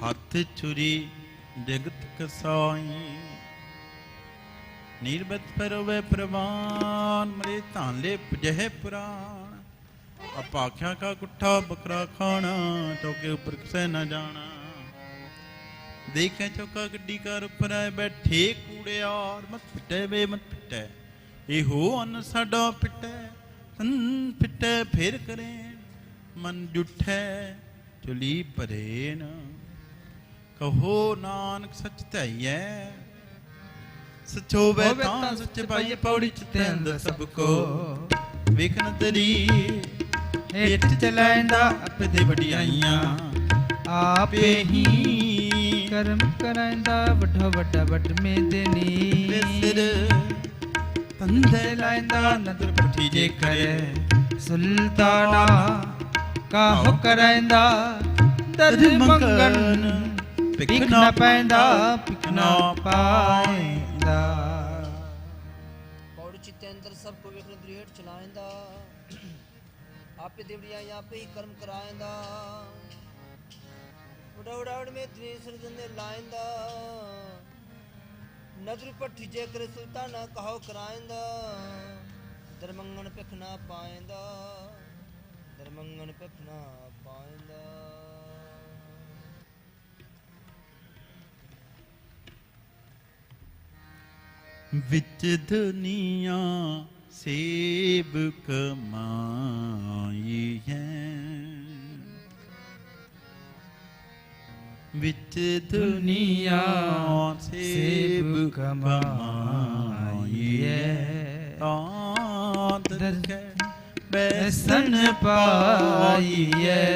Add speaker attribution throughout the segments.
Speaker 1: हथ छुरी जगत कसाई, नीरबत परवे प्रवान, मरे तांले जह पुराण। अपाख्या का कुट्ठा बकरा खाना, चौके ऊपर किसे न जाना। देखे चौका गड्डी कर उपर बैठे कूड़े यार, मत पिटे वे मत पिटे, एहो अन साडा पिटे, तन पिटे फिर करे, मन जुठे चुली भरे न। कहो नानक सच धैया, सच होवे तां सच पाइए, पौड़ी चित्ते अंदर सबको वेखन तरी। हेठ चलाइंदा अपने वडियाइयां, आपे ही
Speaker 2: करम कराइंदा वड्डा वड्डा वड में देनी।
Speaker 1: सिर तंदे लाइंदा नदर पठी जे करे,
Speaker 2: सुल्ताना काहो कराइंदा दर्द मंगन, पिक न पैंदा पिक न पाइंदा।
Speaker 3: पौड़ी चित्ते अंदर सबको वेखन दृढ़ चलाइंदा, आपे देवड़िया आपे ही कर्म कराइंदा। उड़ाउड़ में त्रिसर जने लाइंदा, नजर पट्ठी जे करे सुल्ताना कहो कराइंदा। दरमंगन पिख ना पाइंदा, दरमंगन पिख ना पाइंदा।
Speaker 1: विच दुनिया सेब कमाई है, विच दुनिया सेब कमाई है। तांत के
Speaker 2: बैसन पाई है,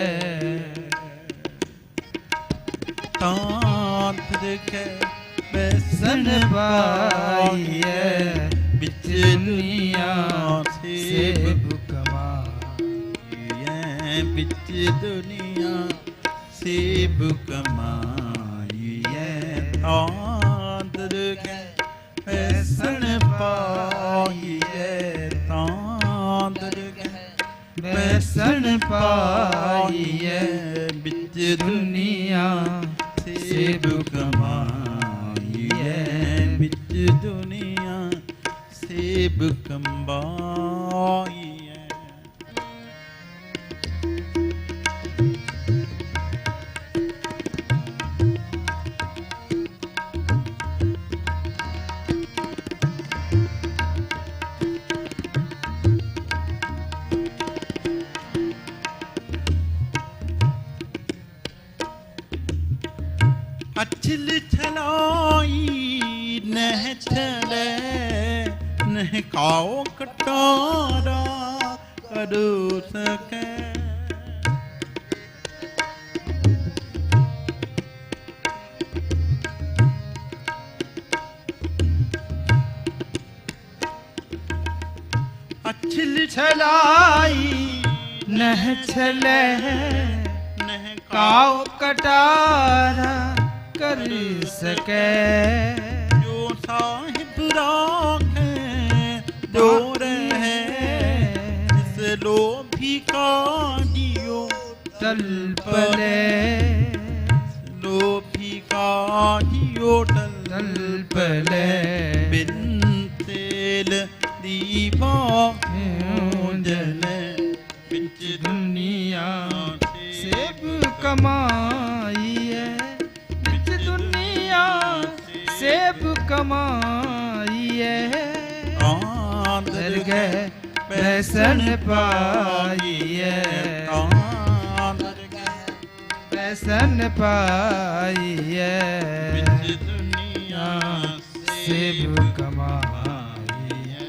Speaker 1: तांत के
Speaker 2: बैसन पाई है। बिच दुनिया सेब कमाई
Speaker 1: है, बिच दुनिया सेब कमाई है। तांत के बैसन पाई है, तांत के
Speaker 2: बैसन पाई है।
Speaker 1: बिच
Speaker 2: दुनिया सेब
Speaker 1: कमाई है, बिच दुनिया सेब कमाई है। अचल छलाई नह चले, नह खाओ कटारा करो सके। अचल
Speaker 2: छलाई नह चले,
Speaker 1: नह
Speaker 2: काओ कटारा कर सके।
Speaker 1: जो साहिब राखे जो रहे, इस लोभी का दियो
Speaker 2: तल पले,
Speaker 1: लोभी का दियो
Speaker 2: तल पले।
Speaker 1: बिन तेल दीवा जले, बिच
Speaker 2: दुनिया सेब कमाई है, बिच दुनिया सेब कमाई है।
Speaker 1: आंदर
Speaker 2: दरगह बैसन पाई है, बैसन पाई है।
Speaker 1: बिच दुनिया
Speaker 2: सेब कमाई है,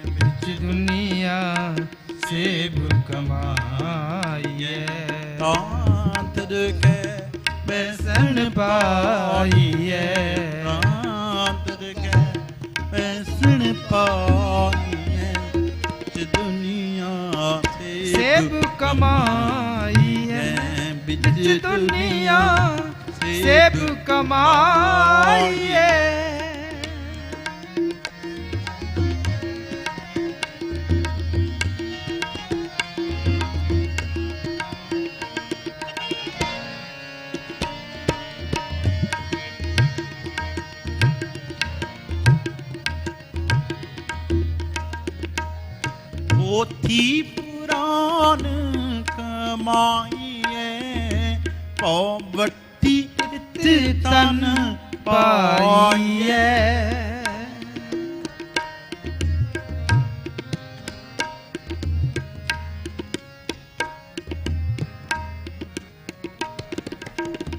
Speaker 2: बिच दुनिया सेब कमाई है।
Speaker 1: तांत के
Speaker 2: बैसन पाई है,
Speaker 1: तांत के बैसन पाई है। बिच दुनिया
Speaker 2: सेब कमाई है, बिच दुनिया सेब कमाई है।
Speaker 1: पोथी पुराण कमाइए पौवट्टी तन पाइए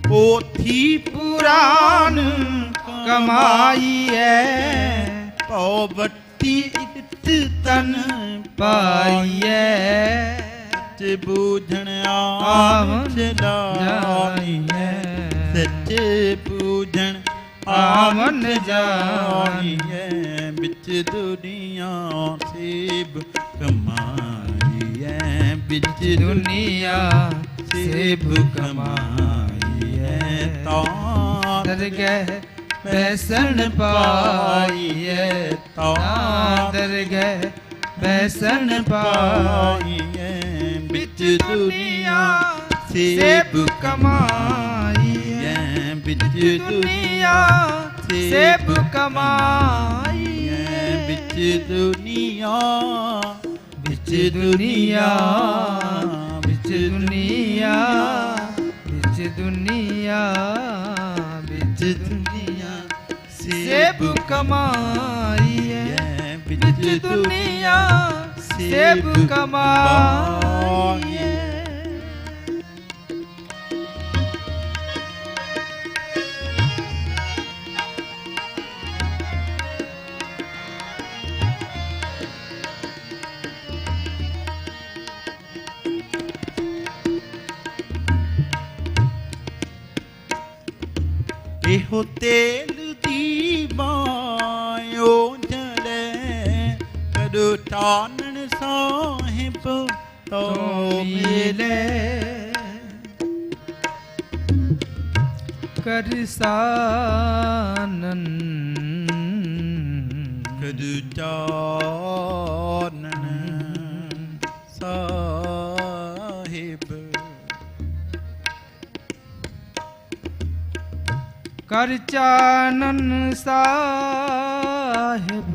Speaker 1: पोथी पुराण कमाइए पौवट्टी तन पाइए बूझण आम जानिए सच बूझण आमन जानिए बिच दुनिया सेब कमाइए बिच दुनिया सेब कमाइए दरगह बैसन पाइए दरगह बैसन पाइए बिच दुनिया सेब कमाइए बिच दुनिया सेब कमाइए बिच दुनिया बिच दुनिया बिच दुनिया बिच दुनिया बिच दुनिया सेब कमाइए बिच दुनिया सेब कमाइए एहो तेल दीवायो जले करो चानन साहिब तो मिले कर सानन करो चानन साहिब कर चानन साहिब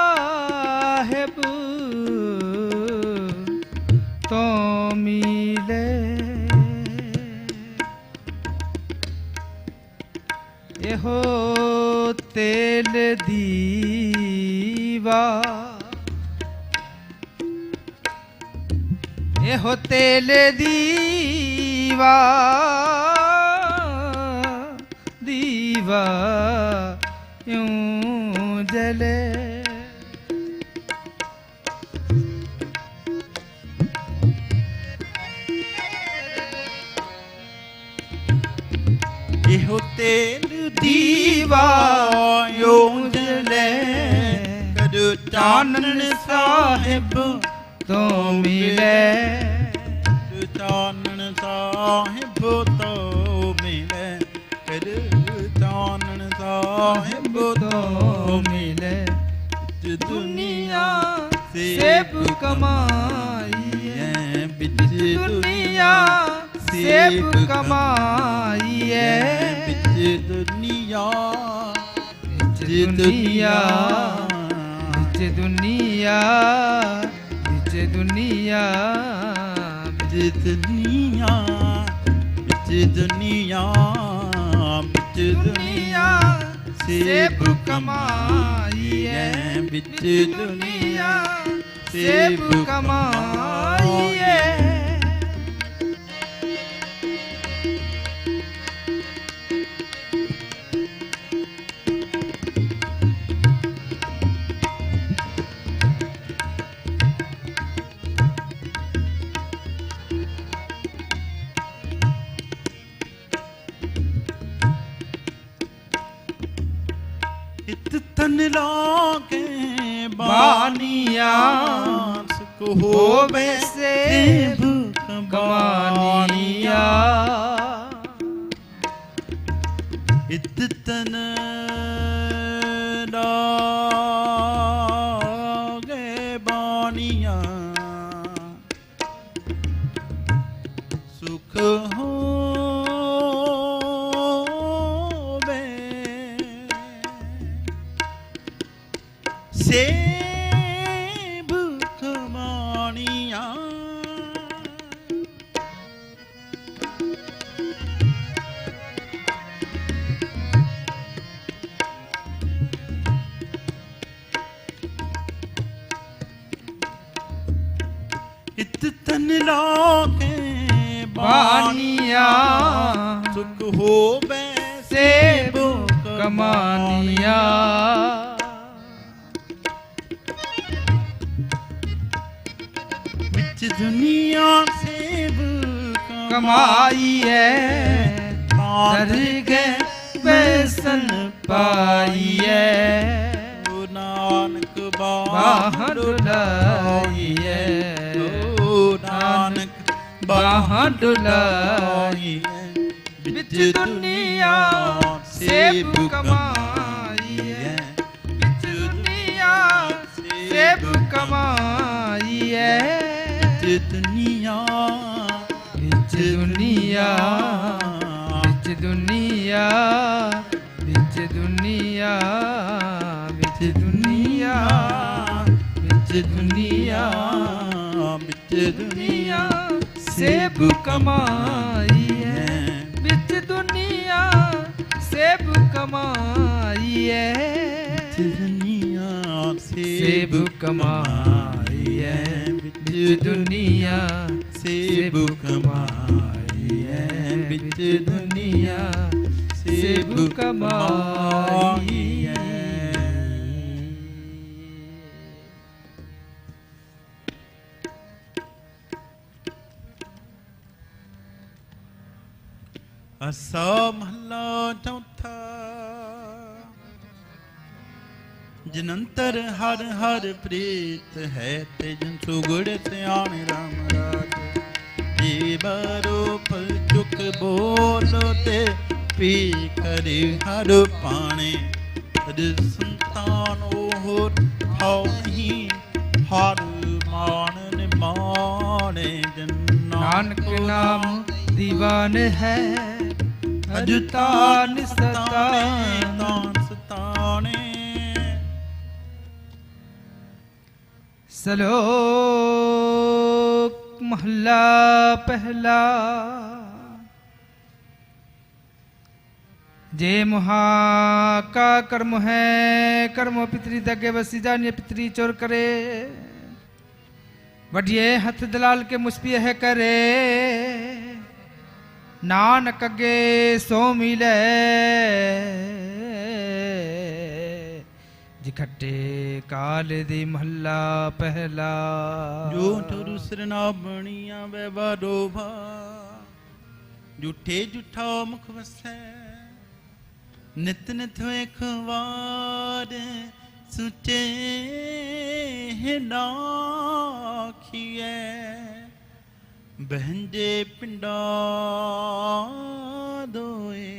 Speaker 1: साहिब तो मिले एहो तेल दीवा एहो तेल दीवा दीवा यूं जले एहो तेल दीवा यूं जले कर चानन साहिब तो मिले चानन साहिब तो मिले कर चानन साहिब तो मिले दुनिया सेब कमाइए बिच दुनिया सेब कमाइए बिच दुनिया बिच दुनिया बिच दुनिया बिच दुनिया बिच दुनिया बिच दुनिया बिच दुनिया सेब कमाइए बिच दुनिया सेब कमाइए तन लागे बानिया सुख होवे सेब कमानिया इत तन लागे बानिया ਸੇਬ ਕਮਾਣੀਆਂ इत तन लाके
Speaker 2: बानिया
Speaker 1: सुख हो
Speaker 2: सेब कमानिया
Speaker 1: बिच दुनिया सेब
Speaker 2: कमाई है दर गए बेसन पाई है
Speaker 1: नानक
Speaker 2: बाहर डुलाई है
Speaker 1: नानक
Speaker 2: बाहर डुलाई है बिच दुनिया सेब कमाई है बिच दुनिया सेब कमाई है
Speaker 1: बिच दुनिया
Speaker 2: बिच दुनिया बिच दुनिया बिच दुनिया बिच दुनिया बिच दुनिया
Speaker 1: बिच दुनिया
Speaker 2: सेब कमाई है बिच दुनिया सेब कमाई है
Speaker 1: दुनिया
Speaker 2: सेब कमाई है बिच दुनिया सेब कमाई है बिच दुनिया सेब कमाई है।
Speaker 1: असा महला चौथा जनंतर हर हर प्रीत है ते जन सुगड़ सियाण राम राज जी बारो फल चुक बोलो ते पी करे हर पाने हर संतान ओह भाव नहीं हर मान निमाने जन
Speaker 2: नानक नाम दीवान है अजुतान
Speaker 1: सताने
Speaker 2: श्लोक महला पहला जे मुहा का कर्म है कर्म पितरी दगे बसी जानिए पितरी चोर करे वडिये हथ दलाल के मुस्पी है करे नानक अगे सो मिले जिखटे काल दी महला पहला
Speaker 1: जो ठुर सरना बणिया वे बारो भा झूठे झूठा मुख वसै नित नित एक वार सुचे नाखिए बहंजे पिंडा दोए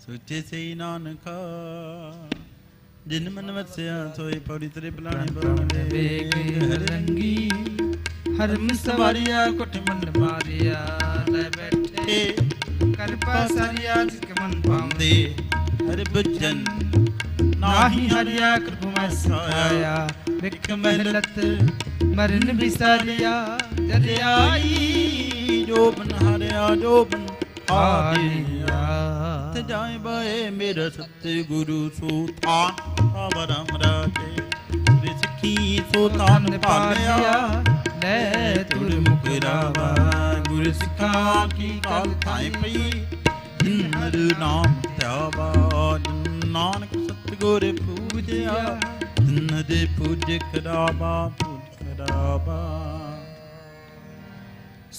Speaker 1: सुचे से नानका जिन मन वस्या सोई पौड़ी तेरे पलाने बरने
Speaker 2: बेग रंगी हरम सवारिया कुट मन मारिया ले बैठे करपा सारिया जिसके मन पाਉਂਦੇ
Speaker 1: हर भजन
Speaker 2: नाही हरिया कृपा में सहाया विख महलत मरन बिसारिया दरियाई
Speaker 1: जो बन हरिया जो बन
Speaker 2: हारिया
Speaker 1: ते जाए बाए मेरा सत्य गुरु सुतान अवरम राजे रे सिखी सुतान पालिया
Speaker 2: ले तुर
Speaker 1: मुकरावा गुरु सिखा की काल थाए पई हर नाम त्यावा नानक सतगुर पूजया जिन दे पूज करावा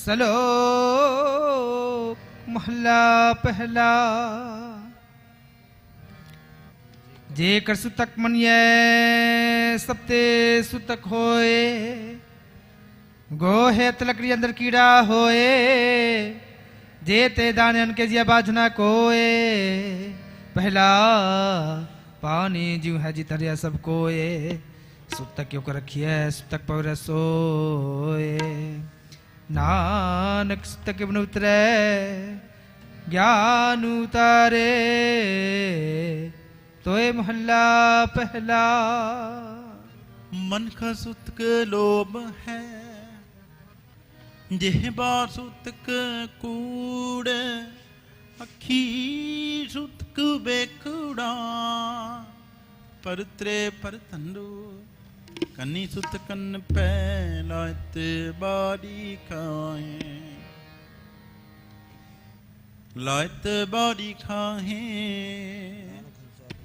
Speaker 2: श्लोक महला पहला जे कर सुतक मनिए सबते सुतक होए गोहे तलकड़ी अंदर कीड़ा होए जे ते दाने उनके जिया बाजना कोए पहला पानी जीव है जी तरिया सब कोए सुतक क्यों कर रखिए सुतक पर सोए नानक सुतक बन उतरे ज्ञान उतारे तोय महला पहला।
Speaker 1: मन का सुतक लोभ है जेहबा सुतक कूड़ अखी सुतक बेकूड़ा परत्रे परतंडो कन्नी सुत कन्न पै लायत बारी खाए लायत बारी खाहे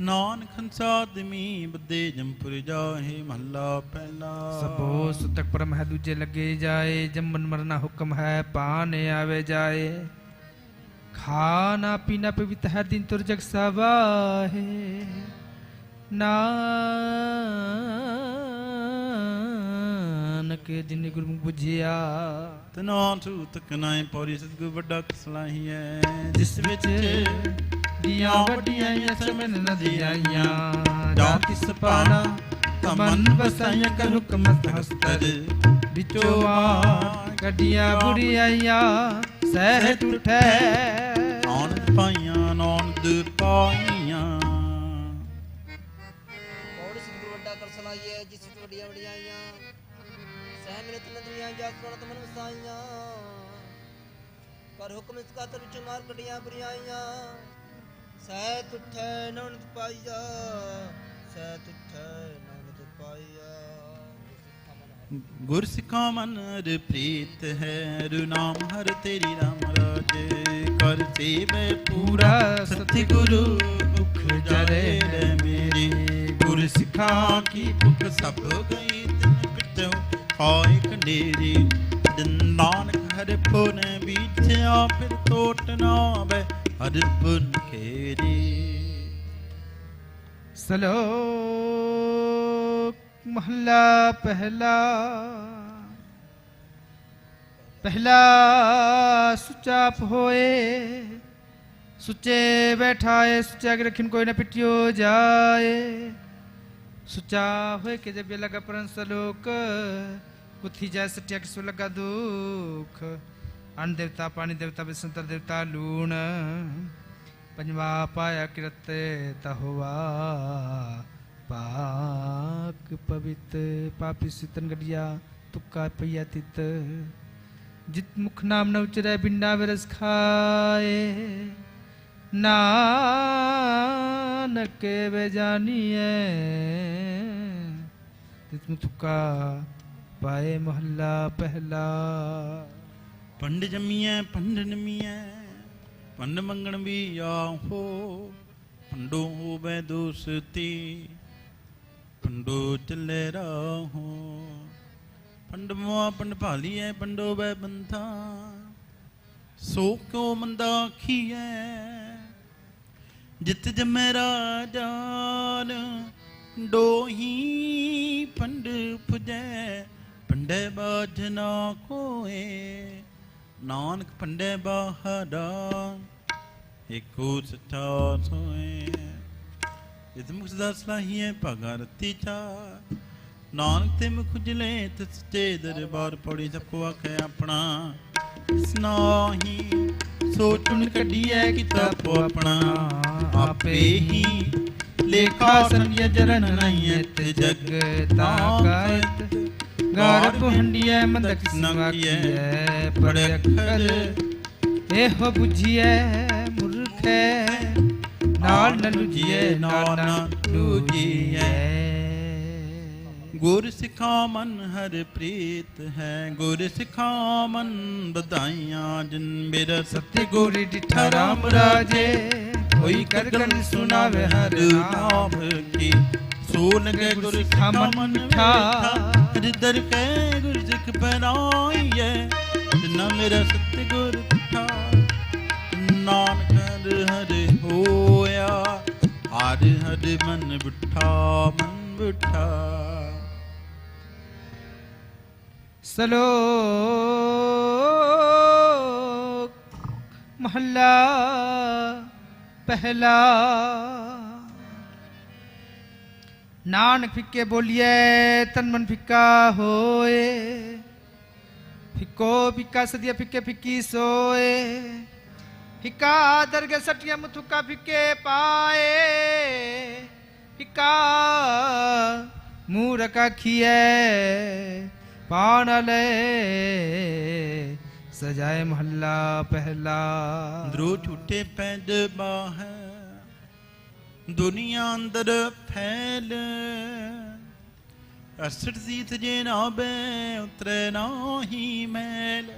Speaker 1: नान खंसा आदमी बदे जमपुर जाहे महला पहला।
Speaker 2: सबो सुतक परम है दूजे लगे जाए जमन मरना हुक्म है पाने आवे जाए खाना पीना पवित्र है दिन तुर जग सवाहे नानक जिन गुरमुख बुझिया
Speaker 1: तना सूत कनाए पौरी सतगुर वड्डा कसलाही है
Speaker 2: जिस विच दियां वड्डियां समन नदियां जाति सपाना तमन बसाया कर हुक्म हस्तर बिचोआ गड्डियां बुरियां सहत उठे
Speaker 1: नौन पाइयां नौन पाइयां
Speaker 3: पौड़ी सतगुर वड्डा कर सलाहिए जिस विच वड्डियां वड्डियां सह मिलत नदियां जात सुनत मन वसाइयां कर हुक्म इसका तर विच मार गड्डियां बुरियां सहत उठे नौनत पाइया सहत उठे नौनत पाइया।
Speaker 1: गुर सिखा मन हर प्रीत है रु नाम हर तेरी राम राज कर सेवे पूरा सतगुरु मुख जरे रे मेरी गुर सिखा की भुख सब गई तिन पिटो खाए कंडेरी नानक हर पुन बीठया फिर टोट ना आवे हर पुन खेरी।
Speaker 2: सलोक महला पहला। पहला सुचाप होए सुचे बैठाए सुचा के रखिन कोई न पिटियो जाए सुचा होए के जब ये लगा परन सलोक कुथी जाए सटिया किसो लगा दुख अन्न देवता पानी देवता विसंतर देवता लूण पंजवा पाया किरते तहुआ पाक पवित्र पापी सितन गडिया तुक्का पैया तित जित मुख नाम न उचरे बिंडा विरस खाए नानक वे जानिए तित तुक्का पाए महला पहला।
Speaker 1: पंड जमिए पंड नमिए पंड मंगण भी आहो पंडो होवे दोस्ती पंडो चले राहो पंड मुआ पंड भालिए पंडो वे बंधा सो क्यों मंदा खिए जित जमे राजान डोही पंड पुजै पंडे बाजना कोए नानक पंडे बाहरा एको सच्चा सोए इस मुख सदा सलाहिए भागा रती चा नानक ते मुख उजले सच्चे दरबार पौड़ी सबको आखे अपना इस नाही सोचुन कढिए किताब अपना आपे ही लेखा संय जरन नहीं ते जग ताकत गारप हंडिए मंदक संगाकिए पड़े अखर एहो बुझिए मूर्खे नाल न लुझिए नाल न लुझिए। गुर सिखा मन हर प्रीत है गुर सिखा मन बधाइयां जिन मेरा सत्य गुर डिठा राम राजे कोई कर गन सुनावे हर नाम की सोन के गुर सिखा मन मिठा दर के गुर सिख बनाइए ना मेरा सत्य गुर डिठा नानक हर हर होया हर हर मन बिठा मन बिठा।
Speaker 2: सलोक महला पहला। नानक फिक्के बोलिए तन मन फिक्का होए फिक्को फिक्का सदिया फिक्के फिक्की सोए फिक्का दरगे सटिया मुथुका फिक्के पाए फिक्का मूरख खिए पान ले सजाए महला पहला
Speaker 1: अंदरो झूठे पैद बाह दुनिया अंदर फैल असर सीत जे नाबे उतरे नाही मैल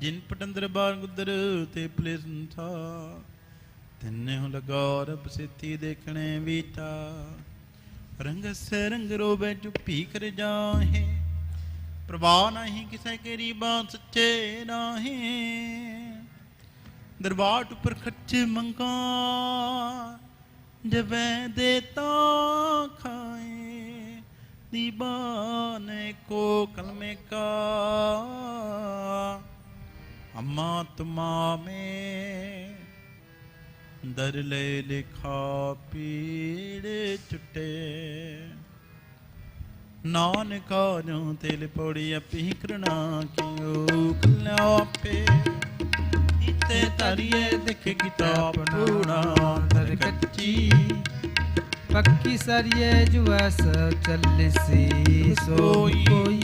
Speaker 1: जिन पटंदर बार गुदर ते पले संसार तिन्ने हो लगा रब सिद्धि देखने बीता रंग से रंग रोबे चुप्पी कर जाहे प्रवाह नहीं किसे केरी बात सच्चे नहीं दरबार पर खर्च मंगा जब देता खाए दीवाने को कलमे का अम्मा तुमा में दर ले लिखा पीड़ चुटे नानका जो तेल पौड़ी अपी करना क्यों कल्या पे इते तारिये देख किताब पूरा दर कच्ची
Speaker 2: पक्की सरिये जुआ सब चलिसी सोई कोई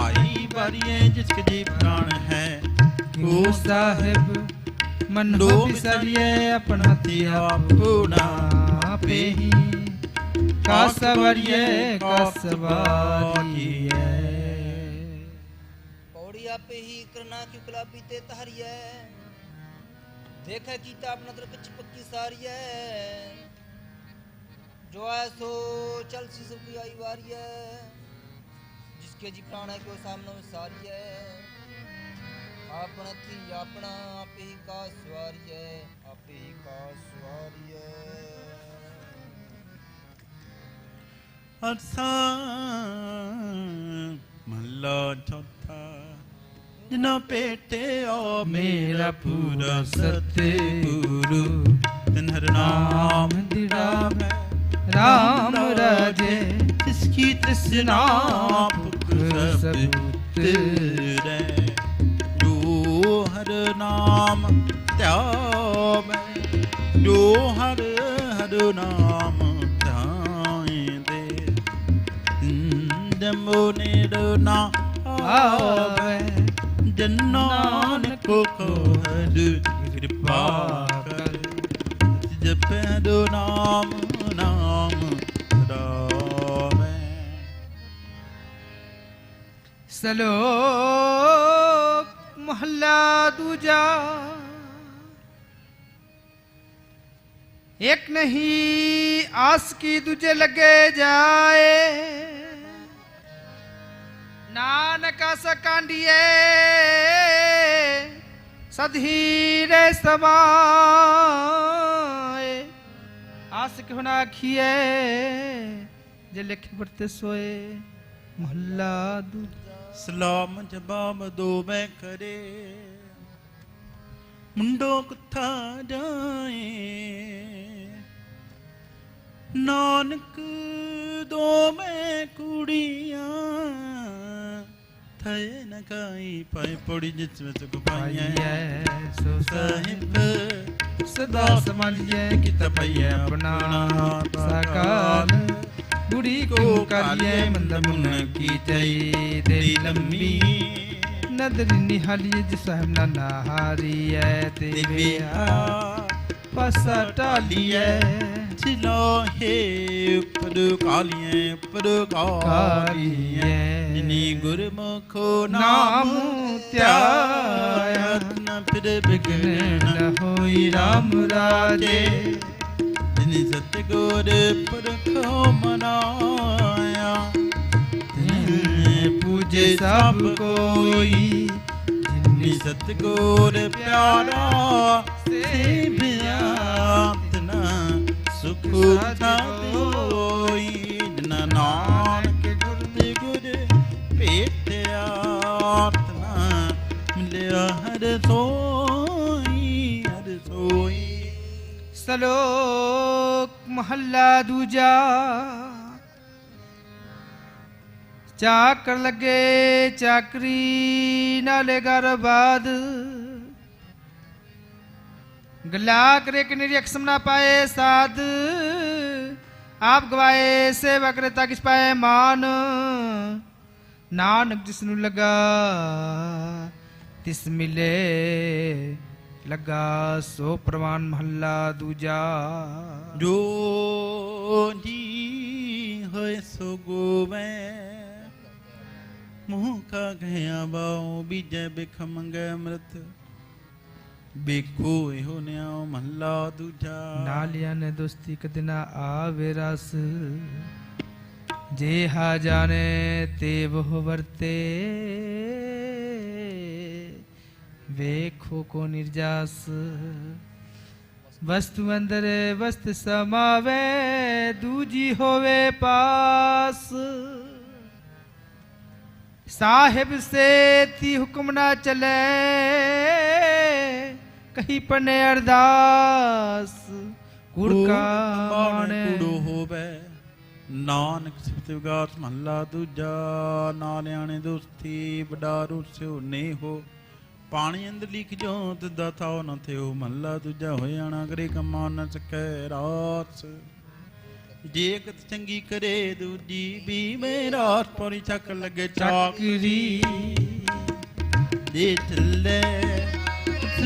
Speaker 1: आई बारिये जिसके जी प्राण है
Speaker 2: वो साहिब मन हो बिसरिए अपना तिया पूना पे ही का सवरिए का सवारिए
Speaker 3: पौड़िया पे ही करना क्यों कला पीते तहरिए देखे कीता अपना तर कच्ची पक्की सारिए जो है सो चल सी सबकी आई वारी है जिसके जी प्राण है क्यों सामने में सारी है अपना थी अपना आप ही का सवारी है आप ही का सवारी है
Speaker 1: अरसा महला चौथा जना पेटे ओ मेरा पूरा सतगुरु तिन्हर नाम दिड़ा
Speaker 2: राम राजे
Speaker 1: जिसकी तृष्णा पुत्र सब तेरे जो हर नाम त्याग जो हर हर नाम त्यागे जमो निरना आवे जन्नान को हर कृपा कर जप दो नाम नाम रामे
Speaker 2: सलोक महला दूजा एक नहीं आस की दूजे लगे जाए नानका सकांडिए सधीरे समाए आस क्यों ना खिए जे लिखे पढ़ते सोए मोहल्ला दूजा
Speaker 1: सलाम जवाब दो मैं करे मुंडो कुथा जाए नानक दो मैं कुड़िया थे न काई पाई पड़ी जिसमें सुख पाइए
Speaker 2: सो
Speaker 1: साहिब
Speaker 2: सदा समझिए कि तपैया अपना साकार बुढ़ी को करिए मंद मुन की जय तेरी लंबी नदरी निहालिए जिसम न नहारी है देविया पसा टालिए
Speaker 1: चिलो हे ऊपर कालिए ऊपर कालिए जिनी गुरमुखो नाम त्याया न फिर बिघ्न न होई राम राजे जिनी सतगुर पुरखो मनाया
Speaker 2: पूजे सब कोई
Speaker 1: जिनी सतगुर प्यारा सेविया तना सुख होई जिना नानक गुर गुर पेटिया तना मिलिया हर सोई
Speaker 2: सलोक महल्ला दूजा चाकर लगे चाकरी नाले घर बाद गला करे कि निरीक्षम ना पाए साध आप गवाए सेवा करता किस पाए मान नानक जिसनु लगा तिस मिले लगा सो प्रवान महला दूजा
Speaker 1: जो जी होए सो गोवे मुँह का गया बाओ बीजे बिख मंगे अमृत बेखो हो न्याओ महला दूजा
Speaker 2: नालिया ने दोस्ती कदिना आवे रस जे हा जाने ते वो वर्ते वेखो को निर्जास वस्तु अंदर वस्तु समावे दूजी होवे पास साहिब से ती हुक्म ना चले कहीं पने अरदास कुड़ का माने
Speaker 1: कुड़ो होवे नानक सिफत विगास महला दूजा नालियाने दोस्ती बडारू से ने हो पानी अंदर लिख जोत दाता न थे हो महला दूजा होए आना करे कमा न सके रास जे कत चंगी करे दूजी भी मेरा पौरी चक लगे चाकरी दे चले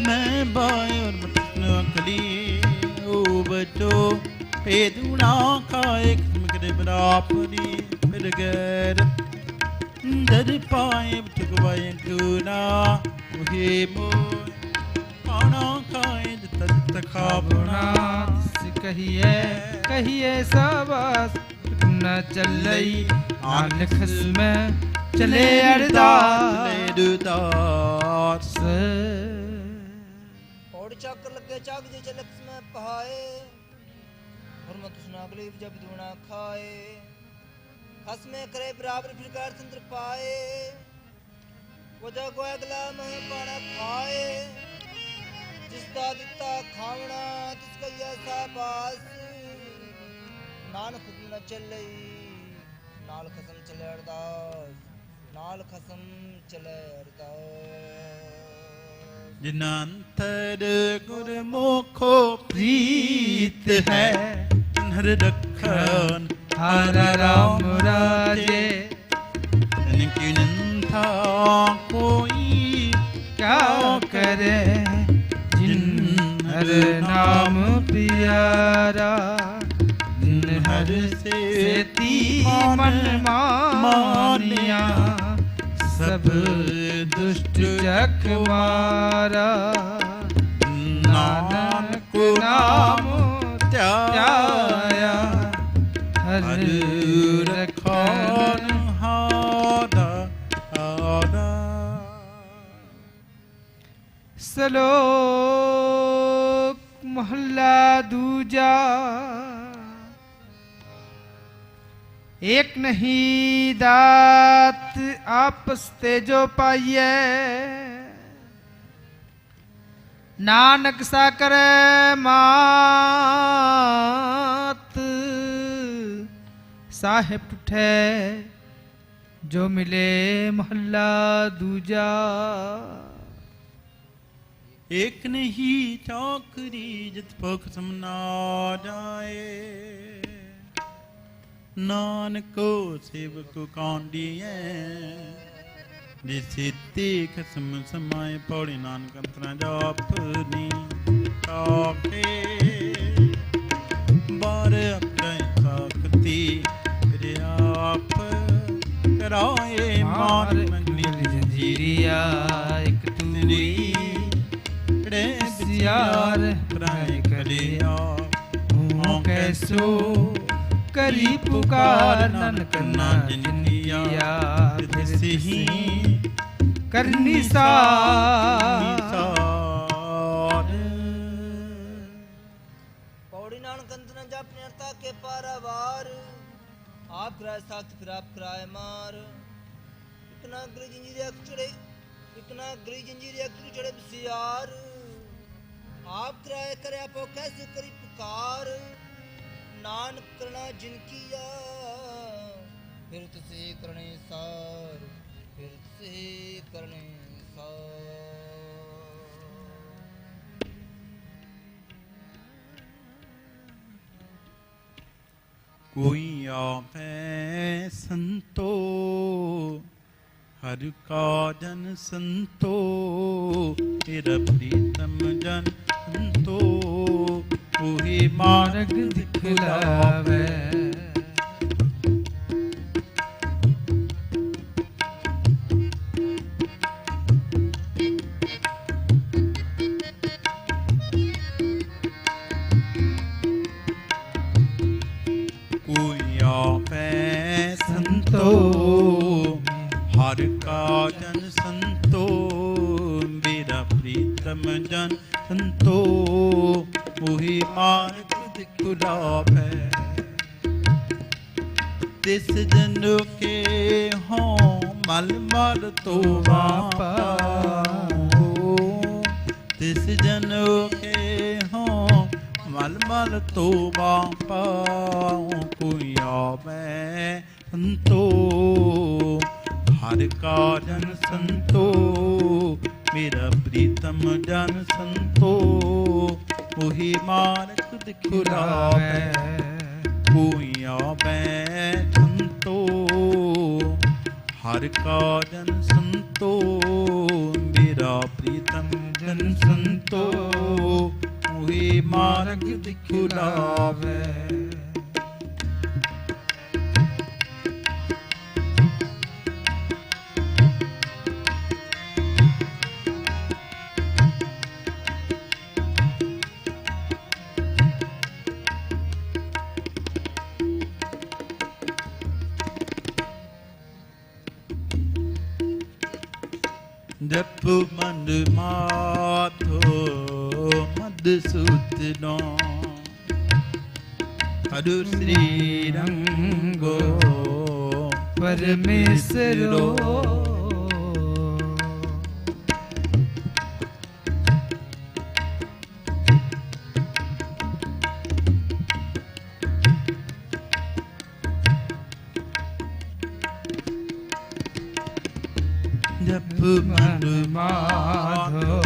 Speaker 1: मैं बाय और मतन अकली ओ बचो पेदुना खाए मगरे बरापरी फिर गैर दर पाए ठुकवाए गुना उहे मोय खाना खाए जत खाबना
Speaker 2: कहिए कहिए साबास न चलई नानक में चले अरदास
Speaker 3: और चाकर लगे चाक जे चलक में पहाए हुरमत सुना गली जब दूना खाए खस में करे बराबर फिर कर तंत्र पाए वो जग अगला में पाना खाए जिसका दिता खावना तिसका जैसा पास नान खुद न चलई नाल खसम चले अरदास नाल खसम चले अरदास
Speaker 1: जिनांतर गुरमुखो प्रीत है नर रखन
Speaker 2: हर राम राजे
Speaker 1: इनकी निंदा कोई
Speaker 2: क्या करे जिन हर नाम प्यारा जिन हर से ती मन मानिया सब दुष्ट जख मारा नानक नाम त्याया हर रखन
Speaker 1: हादा हादा
Speaker 2: सलोक महला दूजा एक नहीं दात आपस ते जो पाइए नानक सा करे मात साहिब उठे जो मिले महला दूजा
Speaker 1: एक नहीं चौकरी जित पख समना जाए नानको सेवक कांडिए जिसे ते खसम समाए पौड़ी नानक अंतरा जापनी ताके बार अपने साखती फिर आप कराए मार मंगली
Speaker 2: जंजीरिया एक तूरी सियार
Speaker 1: कराए करिया
Speaker 2: हूँ कैसो करी पुकार नानक ना जिंदिया फिर ही करनी सार
Speaker 3: पौड़ी नानक अंतना जप निरता के पारावार आप कराए साख्त फिर आप कराए मार इतना गली जंजीर चढ़े इतना गली जंजीर चढ़े सियार आप कराए करे आपो कैसे करी पुकार नानक करना जिनकिया फिर तुसे करने सार फिर तुसे करने सार
Speaker 1: कोई आपे संतो हर का जन संतो मेरा प्रीतम जन संतो कोई मार्ग दिखलावे हर का जन संतो मेरा प्रीतम जन संतो वही मार्ग दिखलावे तिस जन के हों मल मल तो पाओ तिस जन के हों मल मल तो पाओ कोई आवे संतो हर का जन संतो मेरा प्रीतम जन संतो वही मार्ग दिखलावे कोई आवे संतो हर का जन संतो मेरा प्रीतम जन संतो वही मार्ग दिखलावे जप मन माधो मधुसूदनो हरु श्री रंगो
Speaker 2: परमेश्वरो
Speaker 1: जप मन माधो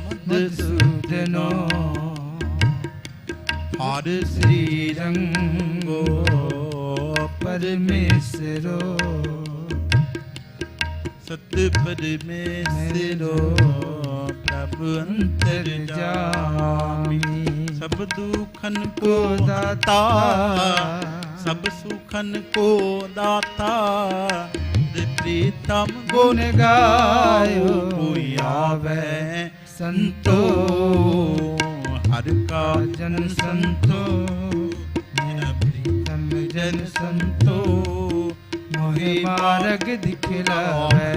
Speaker 1: मधुसूदनो हर श्री रंगो
Speaker 2: परमेश्वरो
Speaker 1: सत्य परमेश्वरो प्रभु अंतर्यामी सब दुखन को दाता सब सुखन को दाता प्रीतम गुण गायो कोई आवे संतो हर का जन संतो मेरा प्रीतम जन संतो मोहि मार्ग दिखलावे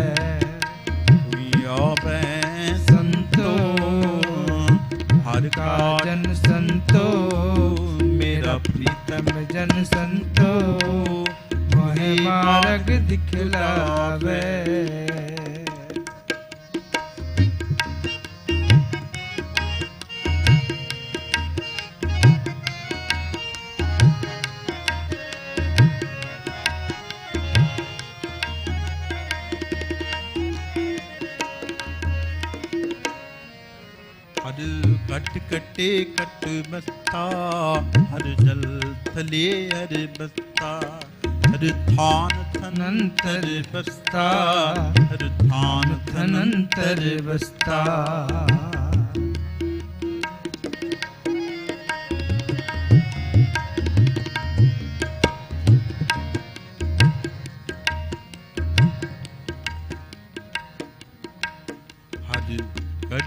Speaker 1: कोई आवे संतो हर का जन संतो मेरा प्रीतम जन संतो मोहि मार्ग दिखलावे हर कट कटे कट बस्ता हर जल थले हर बस्ता हर थान थनंतर बस्ता हर थान थनंतर बस्ता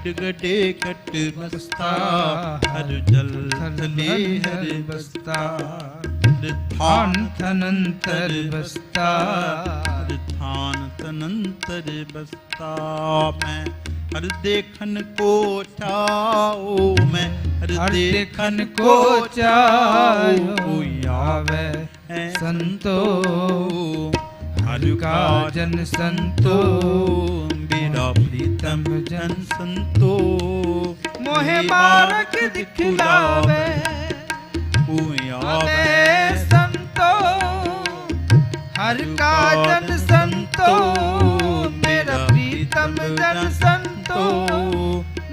Speaker 1: गडे कट बस्ता हर जल थले हर बस्ता हर थान थनंतर बस्ता हर थान तनंतर बस्ता मैं हर देखन को चाओ मैं हर देखन को चाओ कोई आवे संतो हर का जन संतो मेरा प्रीतम जन संतो
Speaker 2: मोहे मार्ग दिखलावे
Speaker 1: कोई आवे
Speaker 2: संतो हर का जन संतो मेरा प्रीतम जन संतो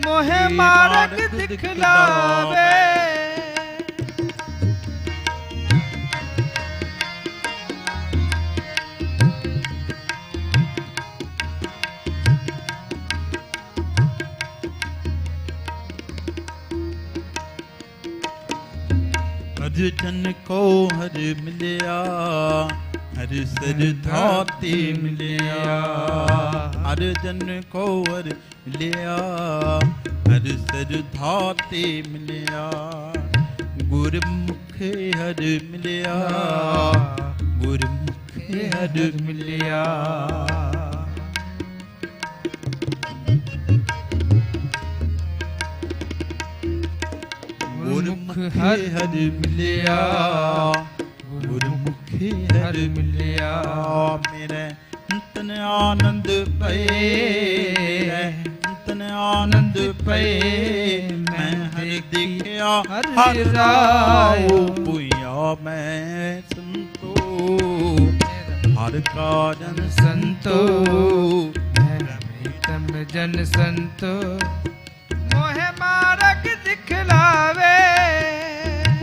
Speaker 2: मोहे मार्ग दिखलावे
Speaker 1: जन को हर मिलिया हर सरधा ते मिलिया हर जन को हर मिलिया हर सरधा ते मिलिया गुरमुख हर मिलिया गुरमुख हर मिलिया गुरमुख हर मिलिया गुरमुख हर मिलिया मेरे तन आनंद पे तन आनंद पे मैं हर देखिया हर रायो पुया मैं संतो हर का जन संतो
Speaker 2: मेरा प्रीतम जन संतो मोहे मार्ग दिखलावे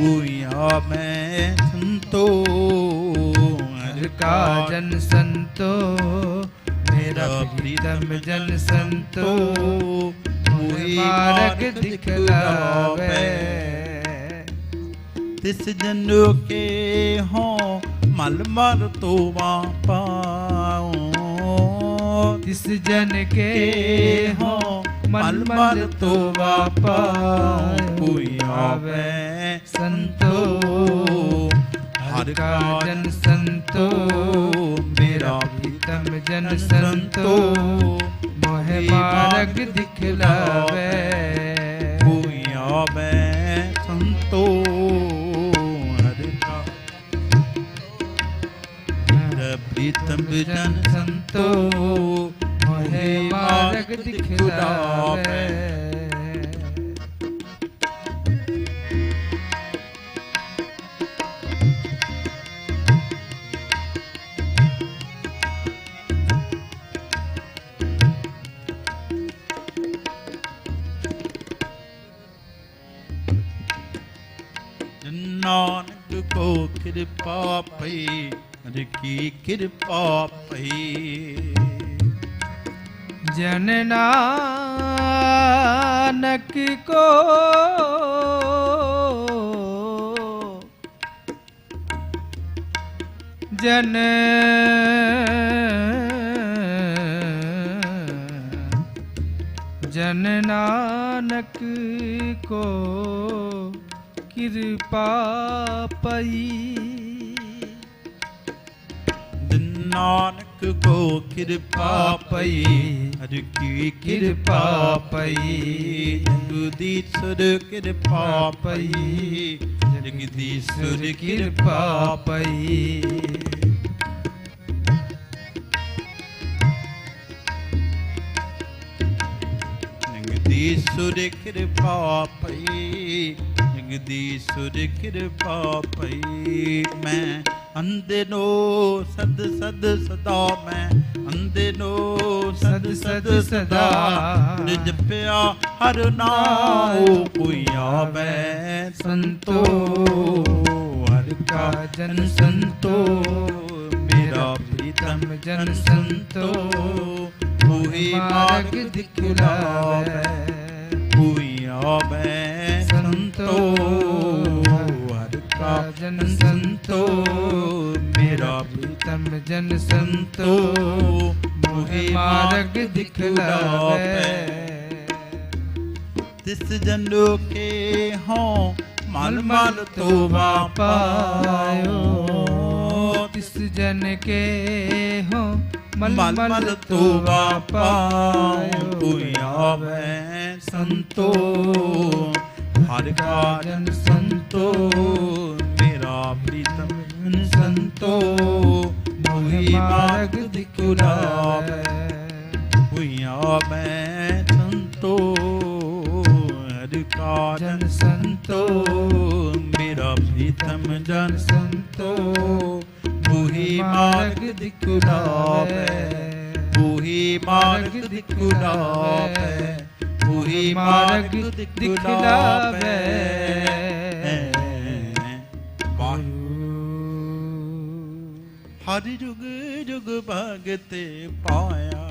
Speaker 1: पुया मैं संतो
Speaker 2: हर का जन संतो मेरा प्रीतम जन संतो मोहे मार्ग दिखलावे
Speaker 1: तिस जन के हो मल मल तो पाओ
Speaker 2: तिस जन के हो मल मल तो पाओ
Speaker 1: कोई आवे
Speaker 2: संतो हर का जन संतो मेरा प्रीतम जन संतो मोहे मार्ग दिखलावे
Speaker 1: कोई आवे संतो हर का प्रीतम जन
Speaker 2: संतो मोहे मार्ग दिखलावे
Speaker 1: नानक को कृपा पई हर की कृपा पई
Speaker 2: जन नानक को जन जन नानक को कृपा पई
Speaker 1: नानक को कृपा पई हर की कृपा पई जगदीश्वर कृपा पई जगदीश्वर कृपा पई जगदीश्वर कृपा पई जगदीश्वर कृपा पई मैं अंधे नो सद सद सदा मैं अंधे नो सद सद सदा जपया हर नाम कोई आवे संतो हर का जन संतो मेरा प्रीतम जन संतो कोई मार्ग दिखलावे कोई आवे संतो हर का जन संतो मेरा प्रीतम जन संतो मोहे मार्ग दिखलावे तिस जन के हों मल मल तो पायो
Speaker 2: तिस जन के हो मल
Speaker 1: मल तो पायो कोई आवे संतो हर का जन संतो मेरा प्रीतम जन संतो मोहि मार्ग दिखलावे कोई आवे संतो हर का जन संतो मेरा प्रीतम जन संतो मोहि मार्ग दिखलावे मोहि मार्ग दिखलावे मोहि मार्ग दिखलावे हर जुग जुग भगते पाया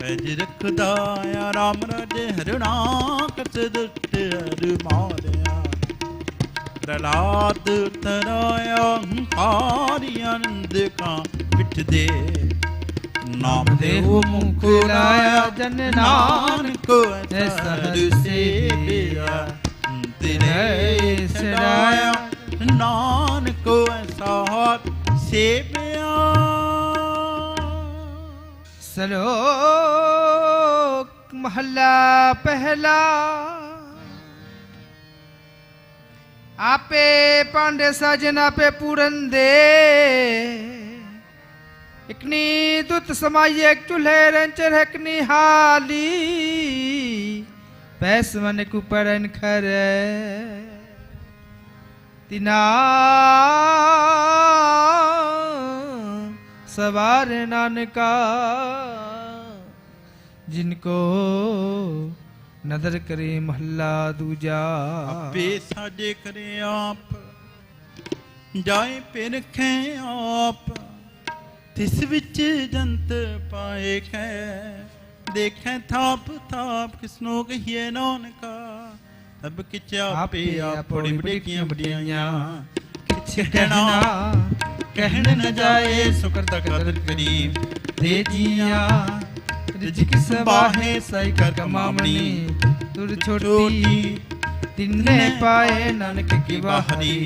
Speaker 1: पैज रखदा आ राम राजे हरना कस दुष्ट हर मारिया प्रहलाद तराया हंकारी आनंद का पिठ दे नाम देव मुख लाया जन नानक ऐसा से तेरे सराया नानक ऐसा से
Speaker 2: श्लोक महला पहला। आपे पांडे साजन आपे पूरन दे इकनी दुत समाई एक चूल्हे रंचर हकनी हाली पैस मन कुपरन खर तिना सवार नानका जिनको नदर करे महला दूजा।
Speaker 1: आपे साजे करे आप जाए पे रखे आप तिस विच जंत पाए कै देखें थाप थाप किसनो कहिए नानका सब किच आपे आप बड़ी बड़ी कियां बड़ियां किछ कहना कहन न जाए शुक्र दा कदर करी दे जिया रिजिक संभाहे साई कर कमामणी
Speaker 2: तुर छोटी तिन्ने पाए नानक की बाहरी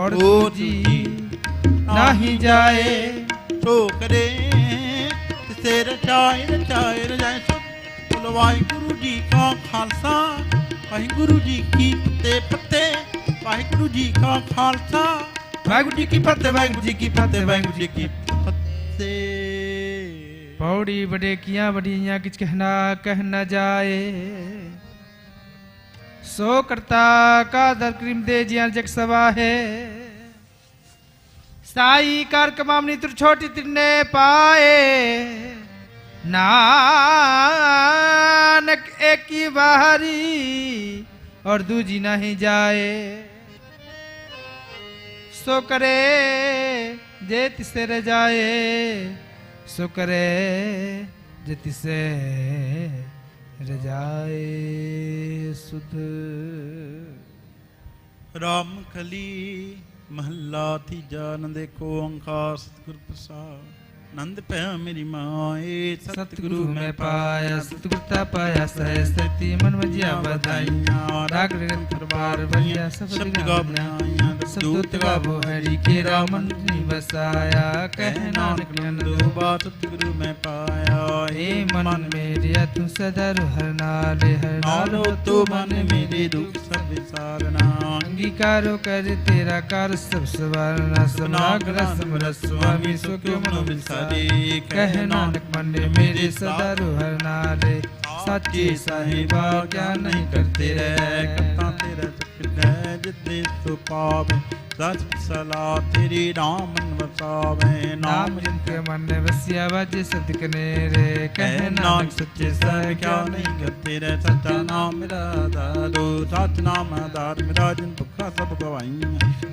Speaker 2: और दूजी नाही जाए
Speaker 1: तो करे तिसे रचाए रचाए रजाए बोलो वाहिगुरु जी का खालसा वाहिगुरु जी की पत्ते पत्ते वाहिगुरु जी का खालसा वाहिगुरु जी की फतेह वाहिगुरु जी की फतेह वाहिगुरु जी की फतेह।
Speaker 2: पौड़ी बड़े किया बड़ियां किच कहना कह न जाए सो करता का दर क्रीम दे जिया जग सवा है साई कार कमामनी तुर छोटी तिरने पाए नानक एक ही बाहरी और दूजी नहीं जाए सो करे जे तिसे रह जाए सो करे जे तिसे रजाए सुध।
Speaker 1: राम कली महला तीजा नंद को ओंकार सतगुर प्रसाद नंद पे मेरी माए
Speaker 2: सतगुरु में पाया सतगुरता पाया सहस्त्रति मन मजिया बधाइया राग दरबार बलिया शब्द गा बनाया दूत गा वो हरि के रामन बसाया कह नानक नंदो
Speaker 1: बात सतगुरु में पाया
Speaker 2: हे मन मेरे तू सदा हर नाले
Speaker 1: तो मन मेरे दुख सब विसारना
Speaker 2: अंगीकारो कर तेरा कार सब सवारना समाग्र समरस स्वामी सो क्यों मनो बिसारे कह नानक मन मेरे सदा हर नाले साचे साहिबा क्या नहीं करते रह
Speaker 1: करता तेरा सकता जिते सो पावे सच सला तेरी नाम वसावे
Speaker 2: नाम जिनके मन वसिया बाजे सदकने रे कह नानक सच्चे सर
Speaker 1: क्या नहीं करते रह सच्चा नाम मेरा दादो सच नाम आधार मेरा जिन भुखा सब गवाइया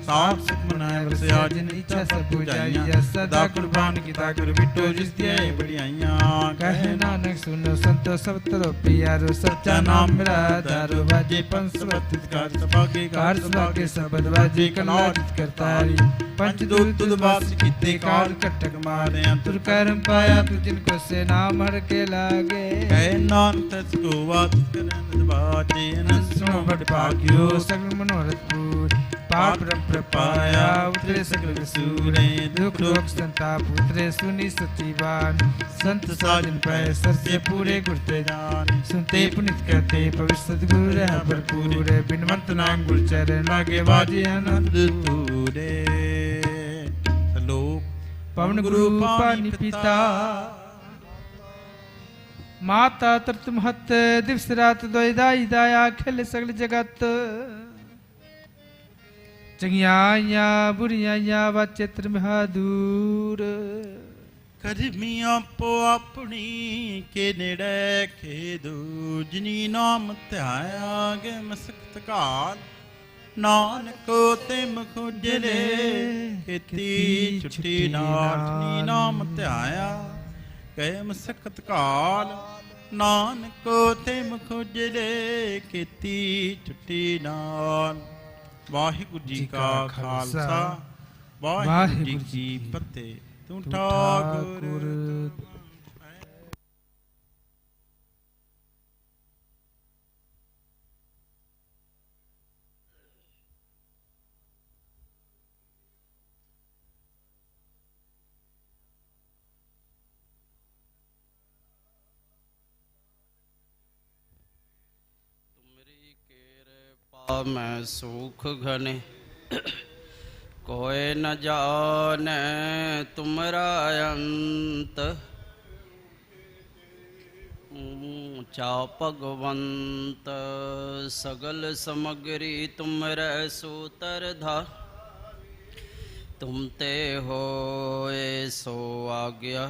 Speaker 1: साफ सुख मनाए वसिया जिन इच्छा सब बुझाइया सदा कुर्बान की ताकुर बिटो जिस दिए बढ़ियाइया
Speaker 2: कह नानक सुनो संतो सब तरो प्यारो सच्चा नाम मेरा दारो बाजे पंचवत कार सभागे कार सभागे सबद बाजे कनाट करतारी पंचदूत तुद बास किते काल कटक मारे तुर कर्म पाया तू जिनको से नाम हर के लागे
Speaker 1: कह नानक तसको वात करन बाजे अनंत सुनो बड़ भाग्यो
Speaker 2: सगल मनोरथ पूर पाप ब्रह्म प्रपाया उतरे सगल सूरे दुख रोग संताप उतरे सुनी सतीवान संत साजन पाए सत्य पूरे गुरते जान सुनते पुनित करते पवित्र सद्गुरु है भरपूर बिनवंत नाम गुरु चरण लागे बाजे आनंद तूरे।
Speaker 1: श्लोक
Speaker 2: पवन गुरु पानी पिता माता तृत महत दिवस रात दोयदाई दाया खेल सगल जगत चंगिया बुरिया व चित्र बहादुर
Speaker 1: करमिया पो अपनी के नेड़े खेदू जिनी नाम ध्याया गे मसक्त काल नानक तिम खुजले खेती छुट्टी नाल जिनी नाम ध्याया गे मसक्त काल नानक तिम खुजले खेती छुट्टी नाल। ਵਾਹਿਗੁਰੂ ਜੀ ਕਾ ਖਾਲਸਾ ਵਾਹਿਗੁਰੂ
Speaker 2: ਵਾਹਿਗੁਰੂ
Speaker 1: ਜੀ
Speaker 2: ਜੀ
Speaker 1: ਕੀ
Speaker 2: ਕੀ
Speaker 1: ਫਤਿਹ। ਤੂੰ
Speaker 2: ਤੂੰ
Speaker 1: ਠਾਕੁਰ
Speaker 2: ਠਾਕੁਰ।
Speaker 4: तुमरी कृपा मैं सुख घने कोय न जाने तुमरा अंत। ऊंचा भगवंत सगल समग्री तुमरे सूतर धा। तुम ते होए सो आज्ञा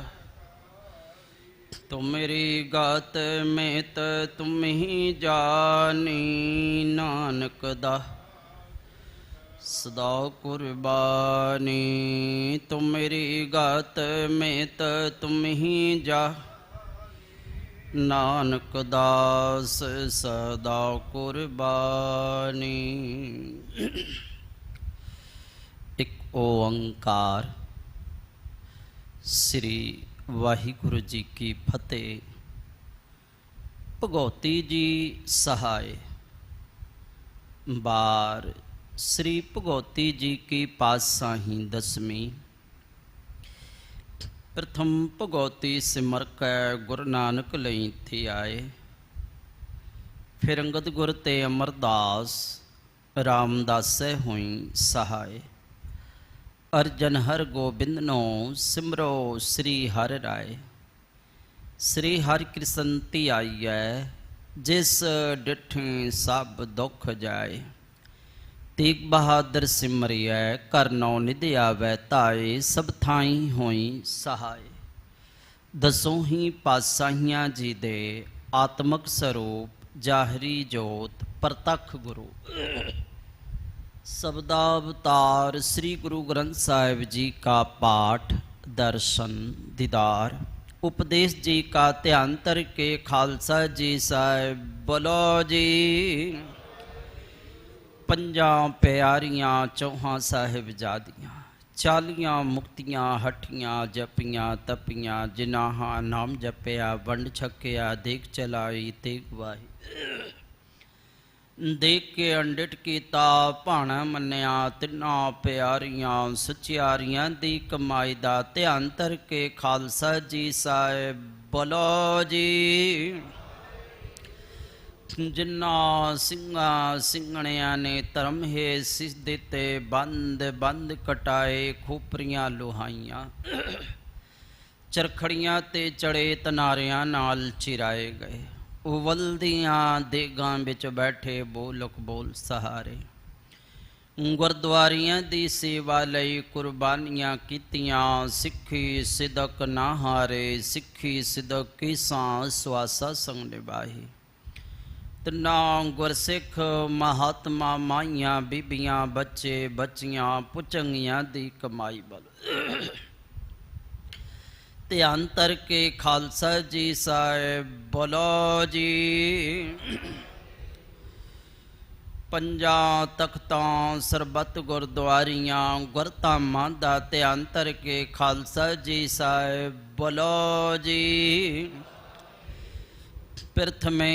Speaker 4: तुमरी गात में तुम ही जानी। नानक दा सदा कुर्बानी तुमरी गात में तुम ही जा। नानक दास सदा कुर्बानी। एक ओंकार। श्री वाहिगुरु जी की फतेह। भगवती जी सहाय। बार श्री भगवती जी की पातशाही दसवीं। प्रथम भगवती सिमर कै गुरु नानक लई थी आए। फिर अंगद गुर ते अमरदास रामदास हुई सहाय। अर्जन हर गोबिंद नो सिमरो श्री हर राय। श्री हर कृष्ण ती आईए जिस डिठे सब दुख जाए। तेग बहादुर सिमरिए कर नौ निधि आवे ताए। सब थाई होई सहाय। दसों ही पातशाहियां जी दे आत्मक स्वरूप जाहरी जोत प्रतख गुरु। शब्दावतार श्री गुरु ग्रंथ साहिब जी का पाठ दर्शन दीदार। उपदेश जी का ध्यान तर के खालसा जी साहिब बोलो जी। पंजा प्यारियां चौहां साहिब जादियां 40 मुक्तियां हठियां जपियां तपियां। जिनाहा नाम जपिया वंड छकिया देख चलाई तेग वाही। देख के अंडिट कीता भाणा मन्निया तिन्ना प्यारियां सचियारियां दी कमाई दा। ध्यान धर के खालसा जी साहिब बोलो जी। जिन्ना सिंगा सिंगणिया ने धर्म हे सिस दिते बंद बंद कटाए। खोपरियां लुहाइयां चरखड़ियां ते चढ़े तनारियां नाल चिराए गए। उवलदियां देगां बिच बैठे बोलक बोल सहारे। गुरद्वारियां दी सेवा लई कुर्बानियां कीतियां। सिक्खी सिदक ना हारे सिक्खी सिदक की सांस स्वासा संग निभाही। तिना गुरसिख महात्मा माइयां बीबियां बच्चे बच्चियां पुचंगियां दी कमाई बल। ध्यान तर के खालसा जी साहिब बोलो जी। पंजा तख्तां सरबत गुरद्वारियां गुरधामां दा। ध्यान तर के खालसा जी साहिब बोलो जी। प्रथमे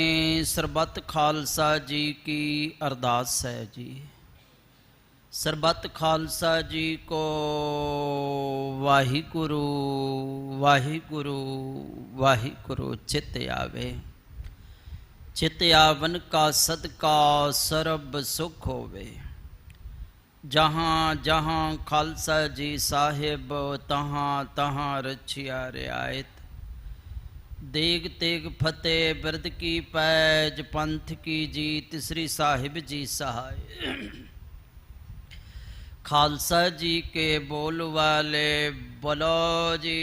Speaker 4: सरबत खालसा जी की अरदास है जी। सरबत खालसा जी को वाहिगुरु वाहिगुरु वाहिगुरु चित आवे। चित आवन का सदका सरब सुख होवे। जहाँ जहाँ खालसा जी साहिब तहाँ तहाँ रछिया रियायत। देग तेग फतेह बिरद की पैज पंथ की जीत। श्री साहिब जी सहाय। खालसा जी के बोल वाले बोलो जी।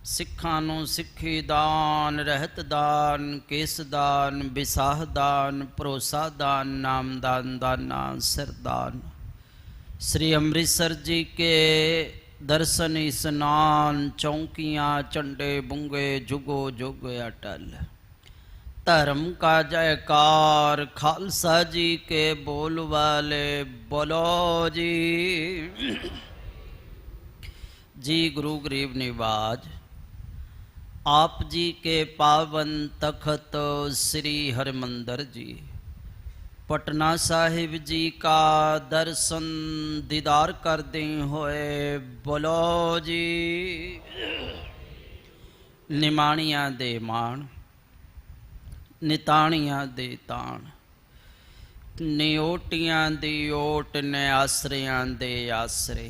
Speaker 4: सिखां नूं सिक्खी दान रहत दान केस दान विसाह दान भरोसा दान नाम दान दाना सरदान। श्री अमृतसर जी के दर्शन स्नान चौकियाँ चंडे बुंगे जुगो जुग अटल। धर्म का जयकार खालसा जी के बोल वाले बोलो जी। जी गुरु गरीब निवाज आप जी के पावन तखत श्री हरिमंदिर जी पटना साहिब जी का दर्शन दीदार करते हुए बोलो जी। निमाणियां दे माण निताणियां दे ताण निओटियां दी ओट ने आसरियां दे आसरे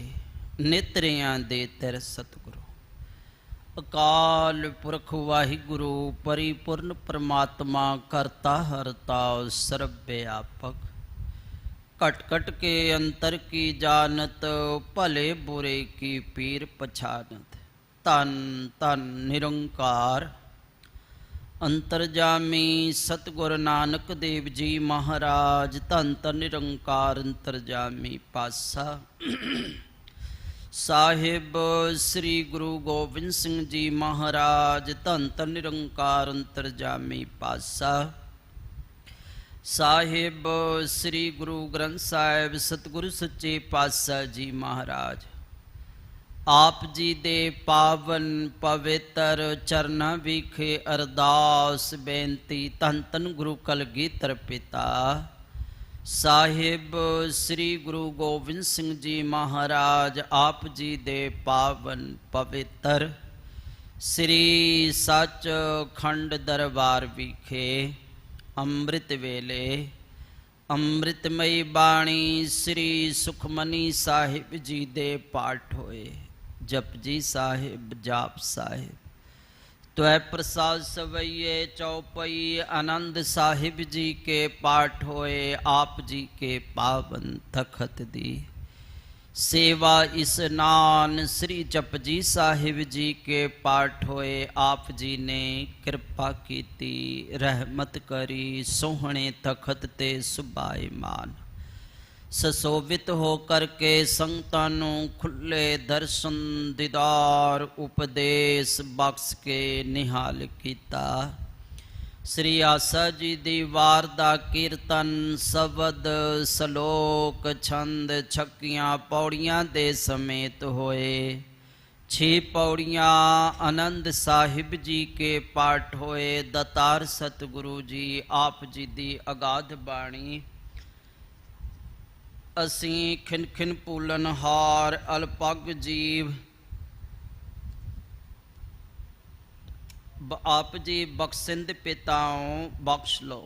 Speaker 4: नितरियां दे तिर सतगुरु। अकाल पुरख वाहिगुरु परिपूर्ण परमात्मा करता हरता सर्व व्यापक कट कट के अंतर की जानत भले बुरे की पीर पछानत। तन तन निरंकार अंतरजामी सतगुरु नानक देव जी महाराज धन धन निरंकार अंतरजामी पासा साहिब श्री गुरु गोबिंद सिंह जी महाराज धन धन निरंकार अंतरजामी पासा साहिब श्री गुरु ग्रंथ साहिब सतगुरु सच्चे पातशाह जी महाराज आप जी दे पावन पवित्र चरना विखे अरदास बेनती धन धन गुरु कलगीधर पिता साहिब श्री गुरु गोबिंद सिंह जी महाराज आप जी दे पावन पवित्र श्री सच खंड दरबार विखे अमृत वेले अमृतमयी बाणी श्री सुखमनी साहिब जी दे पाठ होए। जपजी साहिब जाप साहिब त्वै प्रसाद सवैये चौपई आनंद साहिब जी के पाठ होए। आप जी के पावन तखत दी सेवा स्नान श्री जपजी साहिब जी के पाठ होए। आप जी ने कृपा कीती रहमत करी सोहणे तखत ते सुभाईमान ससोभित हो करके संगतां नूं खुले दर्शन दीदार उपदेश बख्श के निहाल कीता। श्री आसा जी दी वार दा कीर्तन शबद सलोक छंद छक्कियां पौड़ियां दे समेत होए। 6 पौड़ियां आनंद साहिब जी के पाठ होए। दतार सतगुरु जी आप जी दी अगाध बाणी असी खिन खिन पूलन हार अलपग जीव आप जी बख्शिंद पिताओं बख्श लो।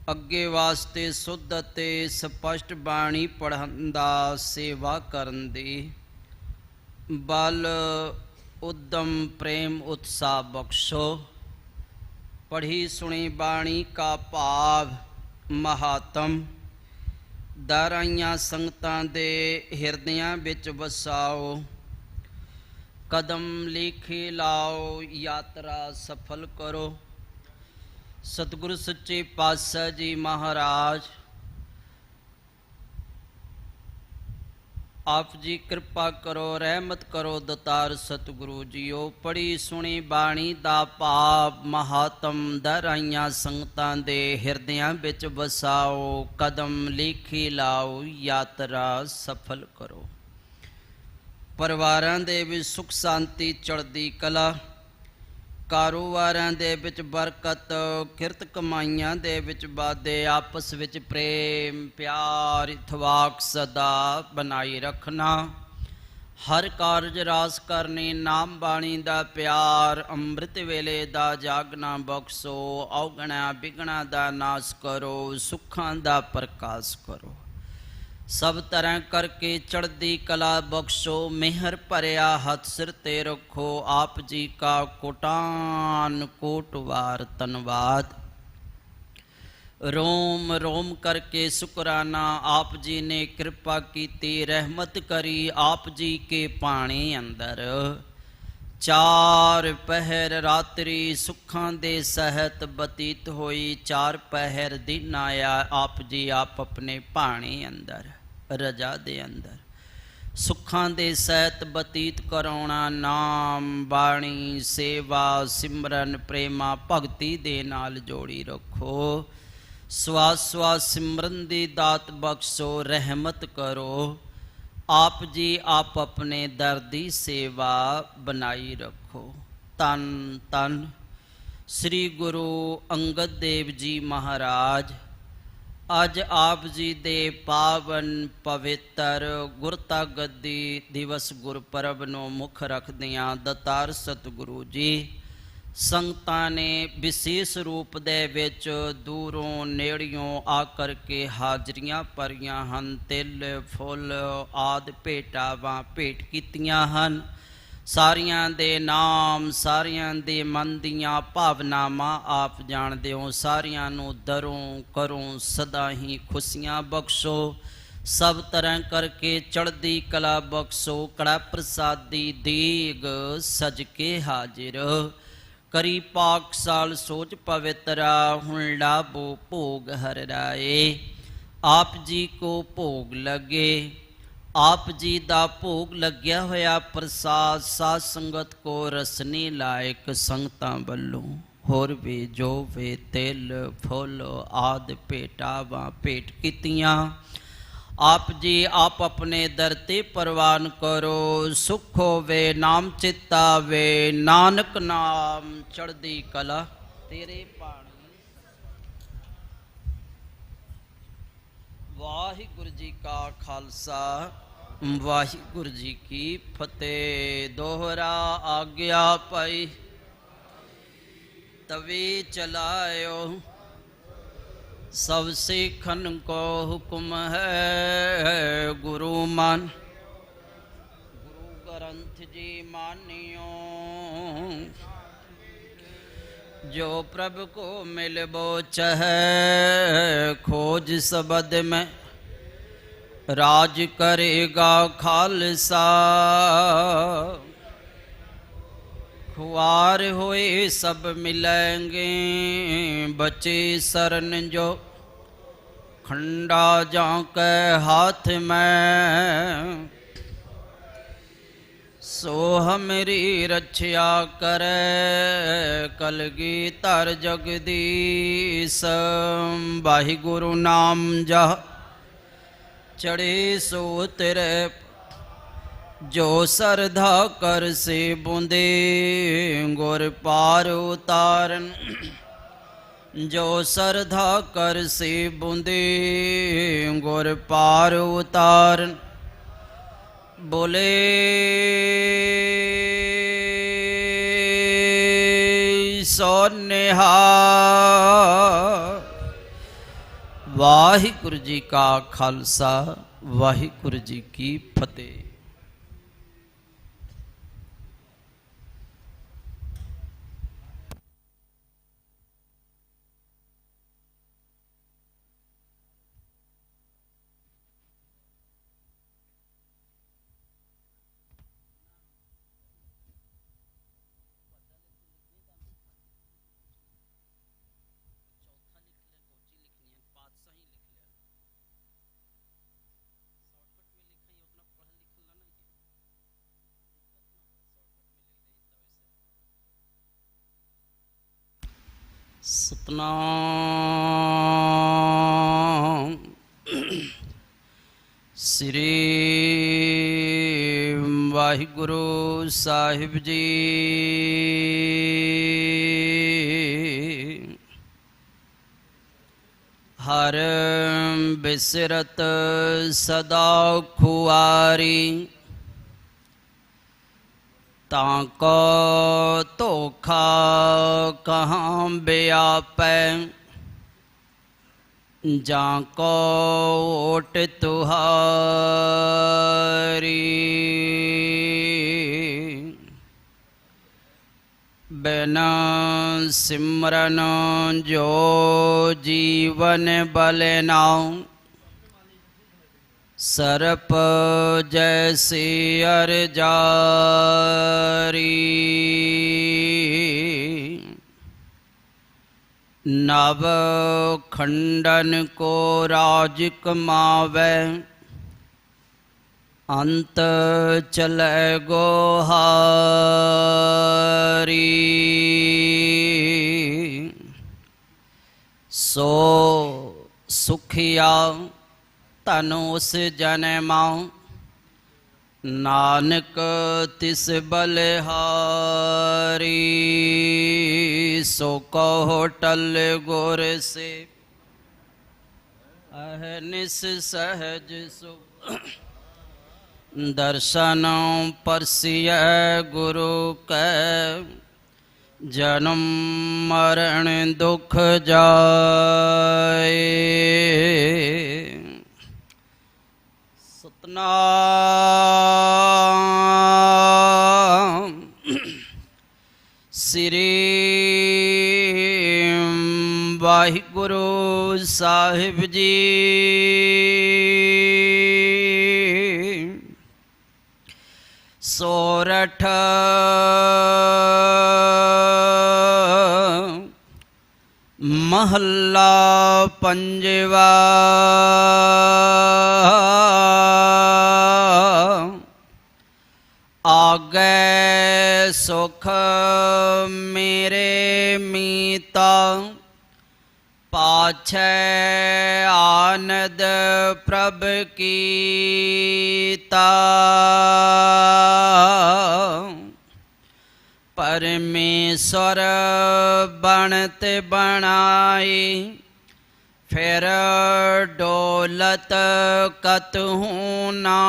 Speaker 4: अगे वास्ते सुध ते स्पष्ट बाणी पढ़न दा सेवा करन दी बल उद्यम प्रेम उत्साह बख्शो। पढ़ी सुनी बाणी का भाव महात्म दाराइयां संगतां दे हिरदियां विच वसाओ। कदम लिखी लाओ यात्रा सफल करो। सतगुरु सच्चे पातशाह जी महाराज आप जी कृपा करो रहमत करो। दतार सतगुरु जीओ पढ़ी सुनी बाणी दा भाव महात्म दराइयां संगतां दे हिरदियां विच वसाओ। कदम लिखी लाओ यात्रा सफल करो। परिवारां दे विच सुख शांति चढ़दी कला कारोबारां दे विच बरकत किरत कमाइयां दे विच वाधे आपस विच प्रेम प्यार इतवाक सदा बनाई रखना। हर कारज रास करनी नाम बाणी दा प्यार अमृत वेले दा जागना बख्शो। औगणा बिगणा दा नाश करो सुखां दा प्रकाश करो। सब तरह करके चढ़दी कला बख्शो। मेहर भरिया हथ सिर ते रखो। आप जी का कोटान कोट वार धन्यवाद। रोम रोम करके शुकराना आप जी ने कृपा कीती रहमत करी। आप जी के पानी अंदर 4 पहर रात्रि सुखां दे सहत बतीत होई। 4 पहर दिन आया आप जी आप अपने पानी अंदर रजा दे अंदर ਸੁੱਖਾਂ ਦੇ ਸਹਿਤ ਬਤੀਤ ਕਰਾਉਣਾ। ਨਾਮ ਬਾਣੀ ਸੇਵਾ ਸਿਮਰਨ ਪ੍ਰੇਮਾ ਭਗਤੀ ਦੇ ਨਾਲ ਜੋੜੀ ਰੱਖੋ। ਸਵਾਸ ਸਵਾਸ ਸਿਮਰਨ ਦੀ ਦਾਤ ਬਖਸ਼ੋ, ਰਹਿਮਤ ਕਰੋ। ਆਪ ਜੀ ਆਪ ਆਪਣੇ ਦਰ ਦੀ ਸੇਵਾ ਬਣਾਈ ਰੱਖੋ। ਧੰਨ ਧੰਨ ਸ੍ਰੀ ਗੁਰੂ ਅੰਗਦ ਦੇਵ ਜੀ ਮਹਾਰਾਜ, ਅੱਜ ਆਪ ਜੀ ਦੇ ਪਾਵਨ ਪਵਿੱਤਰ ਗੁਰਤਾ ਗੱਦੀ ਦਿਵਸ ਗੁਰਪਰਬ ਨੂੰ ਮੁੱਖ ਰੱਖਦਿਆਂ ਦਤਾਰ ਸਤਿਗੁਰੂ ਜੀ ਸੰਗਤਾਂ ਨੇ ਵਿਸ਼ੇਸ਼ ਰੂਪ ਦੇ ਵਿੱਚ ਦੂਰੋਂ ਨੇੜਿਓਂ ਆ ਕਰਕੇ ਹਾਜ਼ਰੀਆਂ ਭਰੀਆਂ ਹਨ। ਤਿਲ ਫੁੱਲ ਆਦਿ ਭੇਟਾਵਾਂ ਭੇਟ ਕੀਤੀਆਂ ਹਨ। ਸਾਰਿਆਂ ਦੇ ਨਾਮ, ਸਾਰਿਆਂ ਦੇ ਮਨ ਦੀਆਂ ਭਾਵਨਾਵਾਂ ਆਪ ਜਾਣਦੇ ਹੋ। ਸਾਰਿਆਂ ਨੂੰ ਦਰੋਂ ਕਰੋਂ ਸਦਾ ਹੀ ਖੁਸ਼ੀਆਂ ਬਖਸ਼ੋ। ਸਭ ਤਰ੍ਹਾਂ ਕਰਕੇ ਚੜ੍ਹਦੀ ਕਲਾ ਬਖਸ਼ੋ। ਕੜਾ ਪ੍ਰਸਾਦੀ ਦੇਗ ਸਜ ਕੇ ਹਾਜ਼ਰ ਕਰੀ ਪਾਕ ਸਾਲ ਸੋਚ ਪਵਿੱਤਰਾ। ਹੁਣ ਲਾਭੋ ਭੋਗ ਹਰ ਰਾਏ। ਆਪ ਜੀ ਕੋ ਭੋਗ ਲਗੇ। ਆਪ ਜੀ ਦਾ ਭੋਗ ਲੱਗਿਆ ਹੋਇਆ ਪ੍ਰਸਾਦ ਸਾਧ ਸੰਗਤ ਕੋ ਰਸਨੀ ਲਾਇਕ ਸੰਗਤਾਂ ਵੱਲੋਂ ਹੋਰ ਵੀ ਜੋ ਵੇ ਤਿਲ ਫੁੱਲ ਆਦਿ ਭੇਟਾਵਾਂ ਭੇਟ ਕੀਤੀਆਂ। ਆਪ ਜੀ ਆਪ ਆਪਣੇ ਦਰ ਤੇ ਪ੍ਰਵਾਨ ਕਰੋ। ਸੁਖ ਹੋਵੇ ਨਾਮ ਚਿੱਤਾ ਵੇ, ਨਾਨਕ ਨਾਮ ਚੜ੍ਹਦੀ ਕਲਾ ਤੇਰੇ ਬਾਣੀ। ਵਾਹਿਗੁਰੂ ਜੀ ਕਾ ਖਾਲਸਾ, ਵਾਹਿਗੁਰੂ ਜੀ ਕੀ ਫਤਿਹ। ਦੋਹਰਾ ਆਗਿਆ ਪਾਈ ਤਵੇ ਚਲਾਇਓ। ਸਭ ਸਿੱਖਨ ਕੋ ਹੁਕਮ ਹੈ ਗੁਰੂ ਮਨ। ਗੁਰੂ ਗ੍ਰੰਥ ਜੀ ਮਾਨਿਓ। ਜੋ ਪ੍ਰਭ को मिलबो चहै खोज सबद में राज करेगा खालसा। खुआर होए सब मिलेंगे बचे सरन जो खंडा जाके हाथ में। सो हमरी रक्षा करे कलगीधर जगदीश। वाहिगुरु नाम जह चढ़े सो तेरे जो श्रद्धा कर से बूंदे गुर पार उतारन। जो श्रद्धा कर से बूंदे गुर पार उतारन। बोले सो निहाल। वाहिगुरु जी का खालसा, वाहिगुरु जी की फतेह। सतनाम श्री वाहिगुरु साहिब जी। हर बिसरत सदा खुआरी ताको धोखा कहाँ व्यापै। जाको ओट तुहारी बिना सिमरन जो जीवन बलनाओ। सर्प जैसी अर जारी नव खंडन को राज कमावे। ਅੰਤ ਚਲੈ ਗੋਹਾਰੀ ਸੋ ਸੁਖਿਆ ਧਨ ਉਸ ਜਨਮਾ ਨਾਨਕ ਤਿਸ ਬਲਿਹਾਰੀ ਸੋ ਕਹੋ ਟਲ ਗੁਰ ਸੇ ਅਹਨਿਸ ਸਹਜ ਸੁਖ ਦਰਸ਼ਨ ਪਰਸਿਐ ਗੁਰੂ ਕੈ ਜਨਮ ਮਰਨ ਦੁਖ ਜਾਏ ਸਤਨਾਮ ਸ੍ਰੀ ਵਾਹਿਗੁਰੂ ਸਾਹਿਬ ਜੀ ਸੋਰਠ ਮਹੱਲਾ ਪੰਜਵਾ ਆਗੈ ਸੁਖ ਮੇਰੇ ਮੀਤਾ ਪਾਛੈ ਆਨੰਦ ਪ੍ਰਭ ਕੀਤਾ ਪਰਮੇਸ਼ਰ ਬਣਤ ਬਣਾਈ ਫਿਰ ਡੋਲਤ ਕਤਹੂ ਨਾਹੀ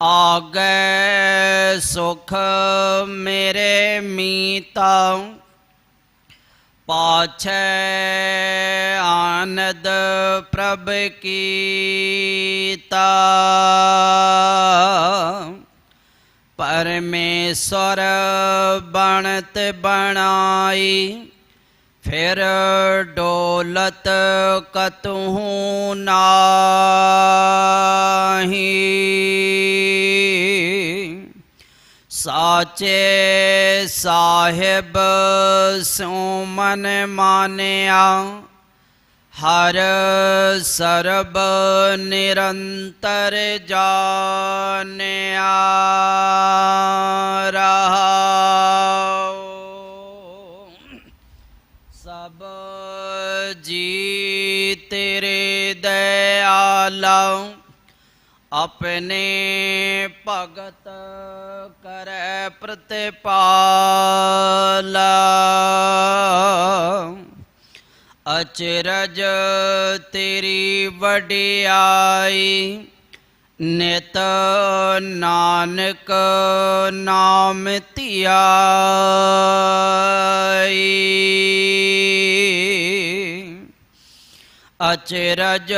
Speaker 4: ਆਗੈ ਸੁਖ ਮੇਰੇ ਮੀਤਾ ਪਾਛੈ ਆਨੰਦ ਪ੍ਰਭ ਕੀਤਾ ਪਰਮੇਸ਼ਰ ਬਣਤ ਬਣਾਈ ਫਿਰ ਡੋਲਤ ਕਤਹੂ ਨਾਹੀ ਸਾਚੇ ਸਾਹਿਬ ਸੋ ਮਨ ਮਾਨਿਆ ਹਰ ਸਰਬ ਨਿਰੰਤਰ ਜਾਣਿਆ ਰਹਾਉ ਸਭ ਜੀ ਤੇਰੇ ਦਇਆਲਾ ਆਪਣੇ ਭਗਤ ਕਰੈ ਪ੍ਰਤਿਪਾਲਾ ਅਚਰਜ ਤੇਰੀ ਵਡਿਆਈ ਨਿਤ ਨਾਨਕ ਨਾਮ ਧਿਆਈ ਅਚਰਜ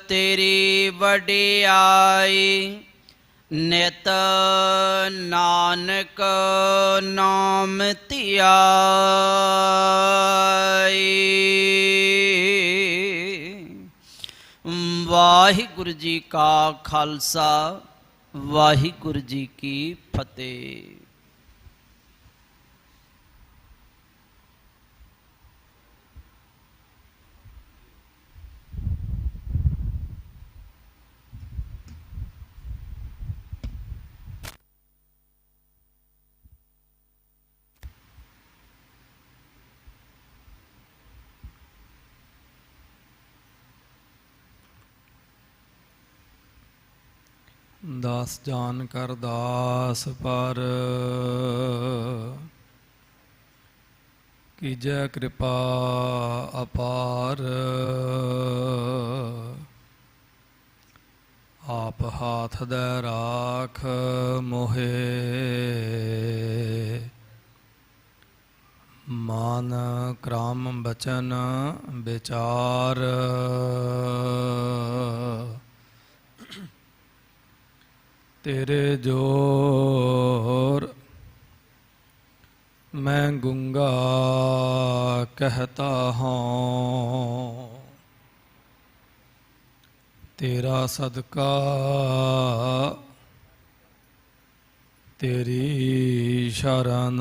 Speaker 4: ਤੇਰੀ ਵਡਿਆਈ ਨਿਤ ਨਾਨਕ ਨਾਮ ਧਿਆਈ। ਵਾਹਿਗੁਰੂ ਜੀ ਕਾ ਖਾਲਸਾ ਵਾਹਿਗੁਰੂ ਜੀ ਕੀ ਫਤਿਹ।
Speaker 5: ਦਾਸ ਜਾਨ ਕਰ ਦਾਸ ਪਰ ਕੀਜੈ ਕਿਰਪਾ ਅਪਾਰ। ਆਪ ਹਾਥ ਦੇ ਰਾਖ ਮੋਹੇ ਮਾਨ ਕ੍ਰਮ ਬਚਨ ਵਿਚਾਰ। ਤੇਰੇ ਜੋਰ ਮੈਂ ਗੁੰਗਾ ਕਹਤਾ ਹਾਂ, ਤੇਰਾ ਸਦਕਾ ਤੇਰੀ ਸ਼ਰਨ।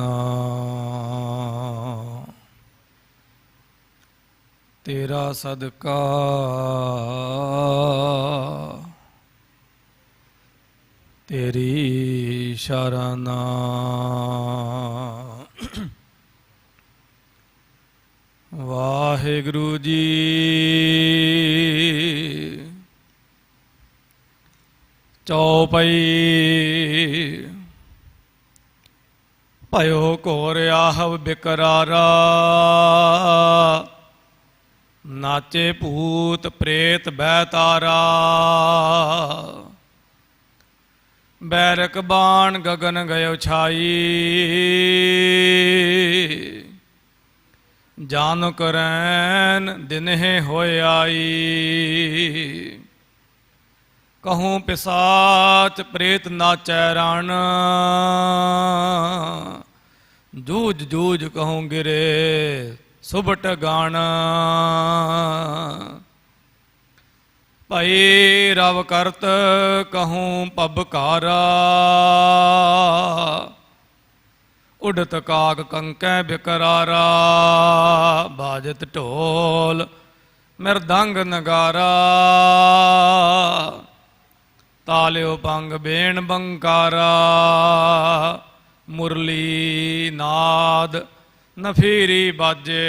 Speaker 5: तेरा सदका तेरी शरणा वाहिगुरु जी चौपई भयो घोर आहव बिकरारा नाचे भूत प्रेत बैतारा बैरक बाण गगन गयो छाई जान करैन दिनहे होय आई कहूँ पिसाच प्रेत नाचै रण जूझ जूझ कहूँ गिरे सुबट गान भई रव करत कहूँ पबकारा उड़त काग कंकै बिकरारा बाजत ढोल मृदंग नगारा तालियो पंग बेण बंकारा मुरली नाद नफीरी बाजे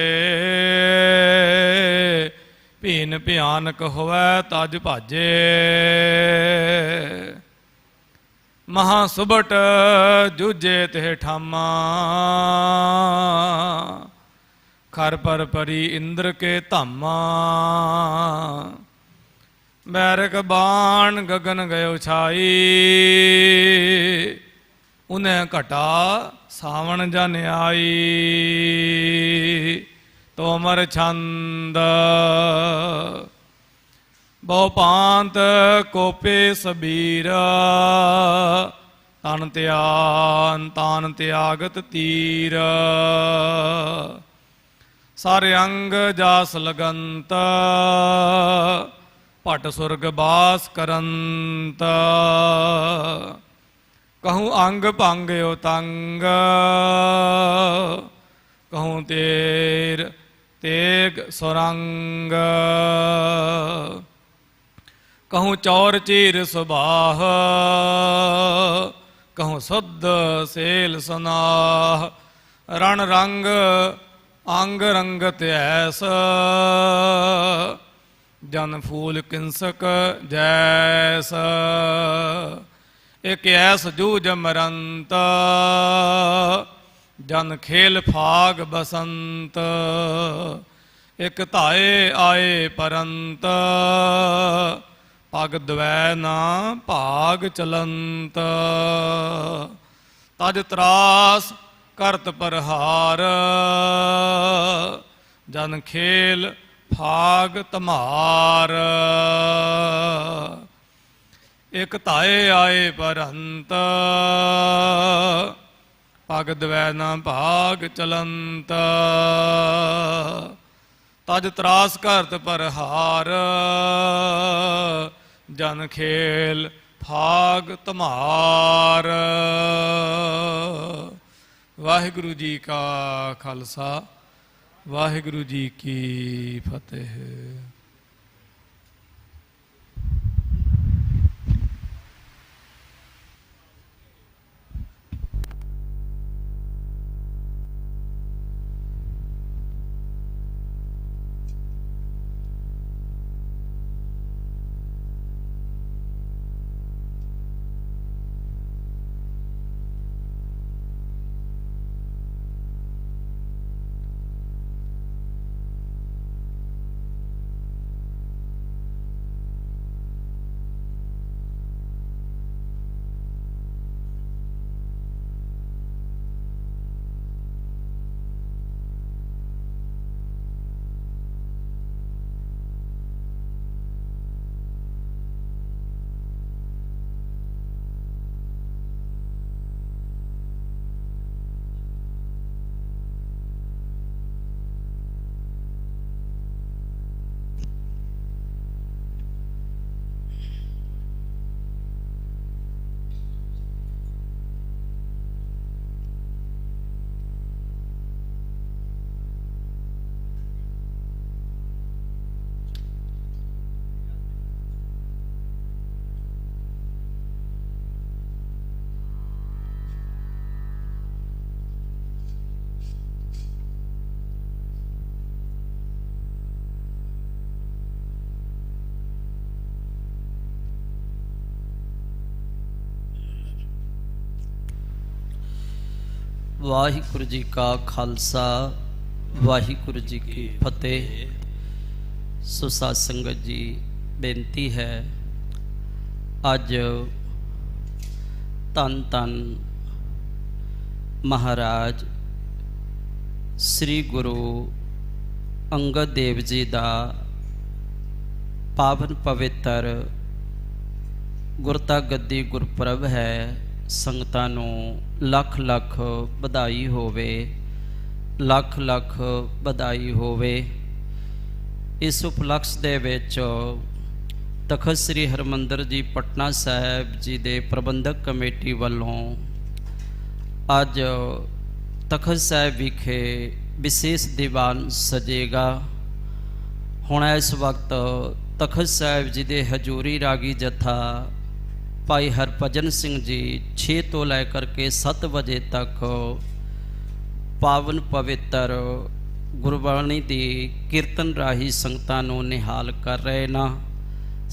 Speaker 5: भीन भयानक होवै तज भाजे महासुबट जूझे ते ठामा खर पर परी इंद्र के धामा बैरक बाण गगन गयो छाई उन्हें घटा सावन जन आई तोमर छंद बहु पांत कोपे सबीर तन तान त्यागत तीर सारे अंग जास लगंत पट सुरग बास करंत कहूँ अंग भंग उतंग कहूँ तेर तेग सुरंग कहूँ चौर चीर सुबाह कहूँ शुद्ध सेल सनाह रण रंग अंग रंगत ऐस जन फूल किंसक जैस एक ऐस जूझ मरंत जन खेल फाग बसंत एक ताए आए परंत पग द्वै ना भाग चलंत तज त्रास करत प्रहार जन खेल फाग तमार एक ताए आए परंत पग द्वै ना भाग चलंत तज त्रास करत प्रहार जन खेल फाग तमार वाहिगुरु जी का खालसा वाहिगुरु जी की फतेह।
Speaker 4: ਵਾਹਿਗੁਰੂ ਜੀ ਕਾ ਖਾਲਸਾ ਵਾਹਿਗੁਰੂ ਜੀ ਕੀ ਫਤਿਹ। ਸੋ ਸਾਧ ਸੰਗਤ ਜੀ, ਬੇਨਤੀ ਹੈ ਅੱਜ ਧੰਨ ਧੰਨ ਮਹਾਰਾਜ ਸ੍ਰੀ ਗੁਰੂ ਅੰਗਦ ਦੇਵ ਜੀ ਦਾ ਪਾਵਨ ਪਵਿੱਤਰ ਗੁਰਤਾ ਗੱਦੀ ਗੁਰਪੁਰਬ ਹੈ। ਸੰਗਤਾਂ ਨੂੰ ਲੱਖ ਲੱਖ ਵਧਾਈ ਹੋਵੇ, ਲੱਖ ਲੱਖ ਵਧਾਈ ਹੋਵੇ। ਇਸ ਉਪਲਕਸ਼ ਦੇ ਵਿੱਚ ਤਖਤ ਸ੍ਰੀ ਹਰਿਮੰਦਰ ਜੀ ਪਟਨਾ ਸਾਹਿਬ ਜੀ ਦੇ ਪ੍ਰਬੰਧਕ ਕਮੇਟੀ ਵੱਲੋਂ ਅੱਜ ਤਖਤ ਸਾਹਿਬ ਵਿਖੇ ਵਿਸ਼ੇਸ਼ ਦੀਵਾਨ ਸਜੇਗਾ। ਹੁਣ ਇਸ ਵਕਤ ਤਖਤ ਸਾਹਿਬ ਜੀ ਦੇ ਹਜ਼ੂਰੀ ਰਾਗੀ ਜਥਾ ਭਾਈ ਹਰਭਜਨ ਸਿੰਘ ਜੀ 6 ਤੋਂ ਲੈ ਕਰਕੇ 7 ਵਜੇ ਤੱਕ ਪਾਵਨ ਪਵਿੱਤਰ ਗੁਰਬਾਣੀ ਦੀ ਕੀਰਤਨ ਰਾਹੀਂ ਸੰਗਤਾਂ ਨੂੰ ਨਿਹਾਲ ਕਰ ਰਹੇ ਨਾ।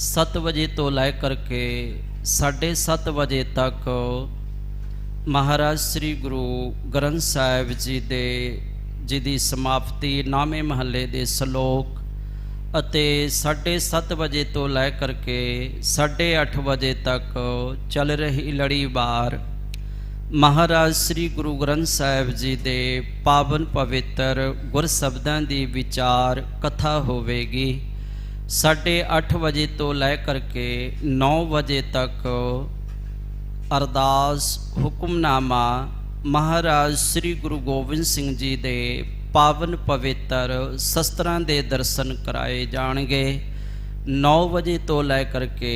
Speaker 4: 7 ਵਜੇ ਤੋਂ ਲੈ ਕਰਕੇ 7:30 ਵਜੇ ਤੱਕ ਮਹਾਰਾਜ ਸ੍ਰੀ ਗੁਰੂ ਗ੍ਰੰਥ ਸਾਹਿਬ ਜੀ ਦੀ ਸਮਾਪਤੀ 9ਵੇਂ ਮਹੱਲੇ ਦੇ ਸ਼ਲੋਕ ਅਤੇ 7:30 ਵਜੇ ਤੋਂ ਲੈ ਕਰਕੇ 8:30 ਵਜੇ ਤੱਕ ਚੱਲ ਰਹੀ ਲੜੀਵਾਰ ਮਹਾਰਾਜ ਸ੍ਰੀ ਗੁਰੂ ਗ੍ਰੰਥ ਸਾਹਿਬ ਜੀ ਦੇ ਪਾਵਨ ਪਵਿੱਤਰ ਗੁਰਸ਼ਬਦਾਂ ਦੀ ਵਿਚਾਰ ਕਥਾ ਹੋਵੇਗੀ। 8:30 ਵਜੇ ਤੋਂ ਲੈ ਕਰਕੇ 9 ਵਜੇ ਤੱਕ ਅਰਦਾਸ ਹੁਕਮਨਾਮਾ ਮਹਾਰਾਜ ਸ੍ਰੀ ਗੁਰੂ ਗੋਬਿੰਦ ਸਿੰਘ ਜੀ ਦੇ ਪਾਵਨ ਪਵਿੱਤਰ ਸ਼ਸਤਰਾਂ ਦੇ ਦਰਸ਼ਨ ਕਰਾਏ ਜਾਣਗੇ। 9 ਵਜੇ ਤੋਂ ਲੈ ਕਰਕੇ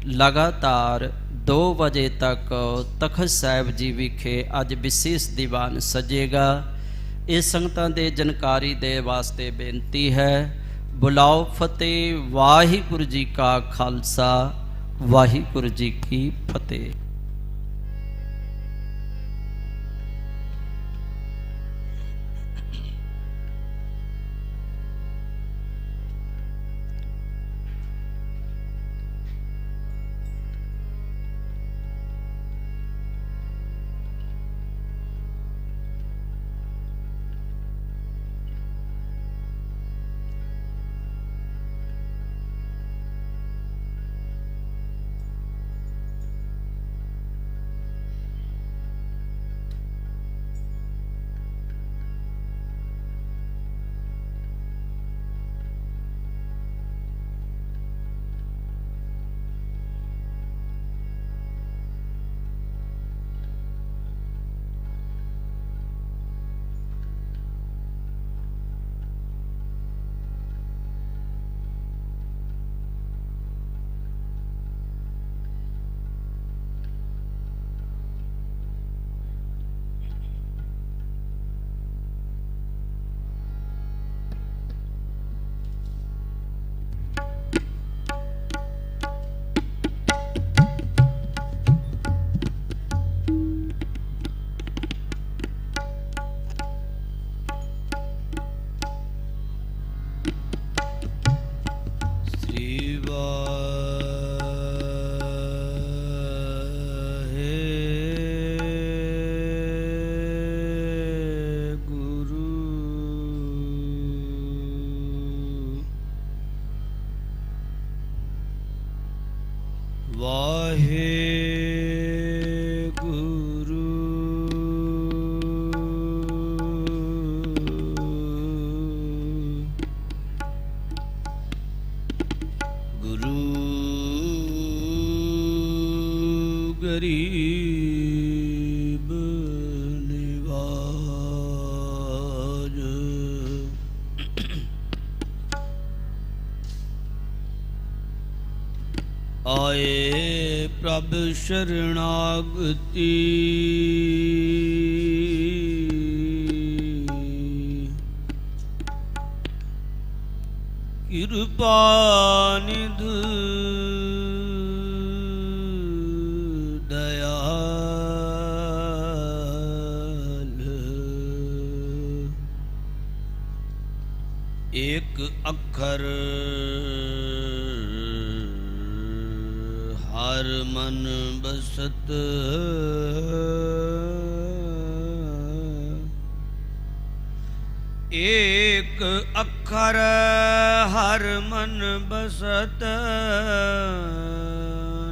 Speaker 4: ਲਗਾਤਾਰ 2 ਵਜੇ ਤੱਕ ਤਖਤ ਸਾਹਿਬ ਜੀ ਵਿਖੇ ਅੱਜ ਵਿਸ਼ੇਸ਼ ਦੀਵਾਨ ਸਜੇਗਾ। ਇਹ ਸੰਗਤਾਂ ਦੇ ਜਾਣਕਾਰੀ ਦੇ ਵਾਸਤੇ ਬੇਨਤੀ ਹੈ। ਬੁਲਾਓ ਫਤਿਹ। ਵਾਹਿਗੁਰੂ ਜੀ ਕਾ ਖਾਲਸਾ ਵਾਹਿਗੁਰੂ ਜੀ ਕੀ ਫਤਿਹ।
Speaker 1: ਗਰੀਬ ਨਿਵਾਜ ਆਏ ਪ੍ਰਭ ਸ਼ਰਣਾਗਤੀ ਕਿਰਪਾ ਨਿਧ एक अक्षर हर मन बसत
Speaker 6: ਏਕ ਅੱਖਰ ਹਰ ਮਨ ਬਸਤ,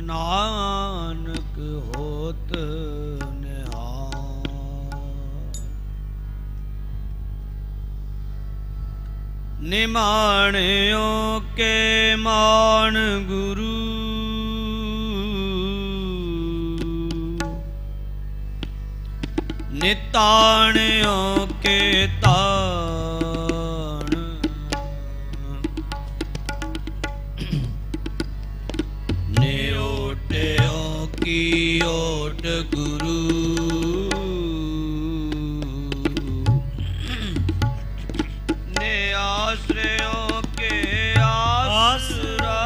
Speaker 6: ਨਾਨਕ ਹੋਤ ਨਿਮਾਣਿਓ ਕੇ ਮਾਨ ਗੁਰੂ, ਨਿਤਾਣਿਓ ਕੇ ਤਾਣ, ਨਿਓਟਿਓ ਕੀ ਓਟ ਗੁਰੂ, आश्रयों के आसरा,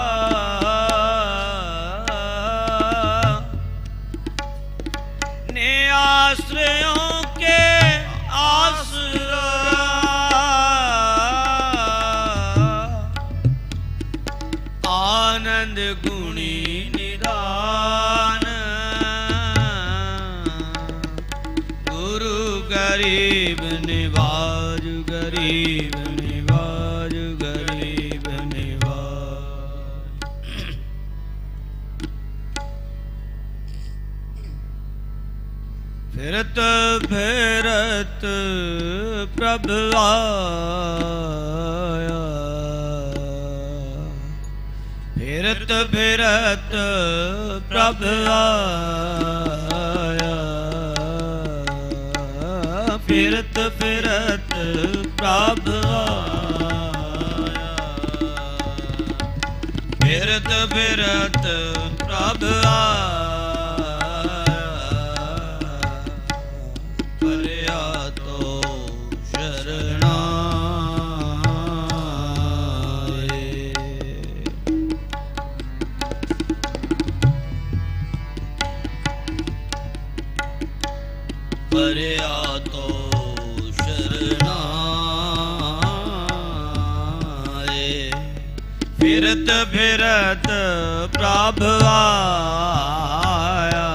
Speaker 6: ने आश्रयों के आसरा, आनंद गुणी निदान, गुरु गरीब निवाज, गरीब निवाज, गरीब निवाज। फिरत फिरत प्रभु आया, फिरत फिरत प्रभु आया, फिरत फिरत प्रभु आया, फिरत फिरत प्रभु आया, परया तो शरणाए, परया तो फिरत फिरत प्रभु आया,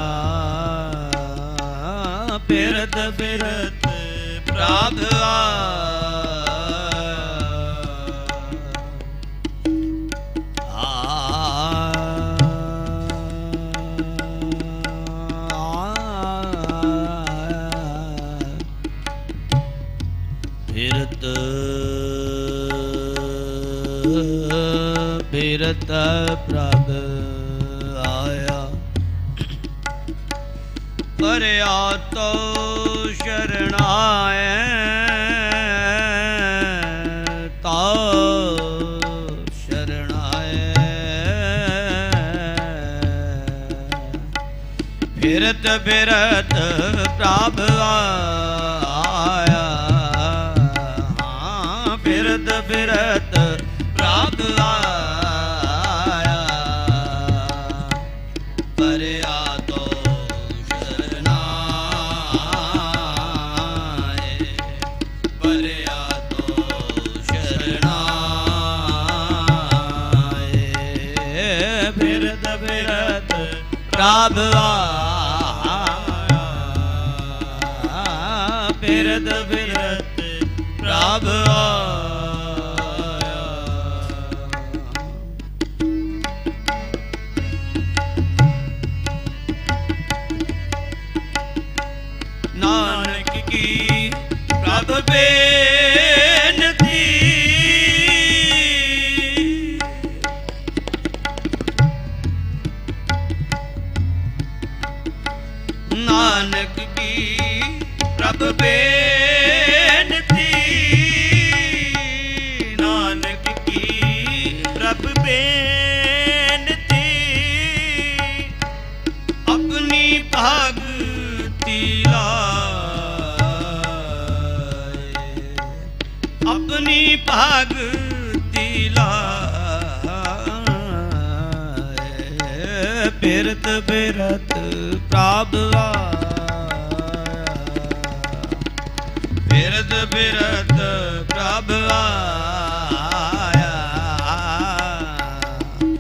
Speaker 6: फिरत फिरत प्रभु फिरत फिरत प्रभु आया, परया तो शरणाए, तो शरणाए, फिरत फिरत प्रभु आया, फिरत फिरत प्रभु आया, परया तो शरणाए, परया तो शरणाए, फिरत फिरत प्रभु आया, फिरत फिरत प्रभु नानक की प्रभु बेनती, नानक की प्रभु बेनती, नानक की प्रभु बेनती, अपनी भगति अपनी भगति लाए, फिरत फिरत प्रभु आया, फिरत फिरत प्रभु आया,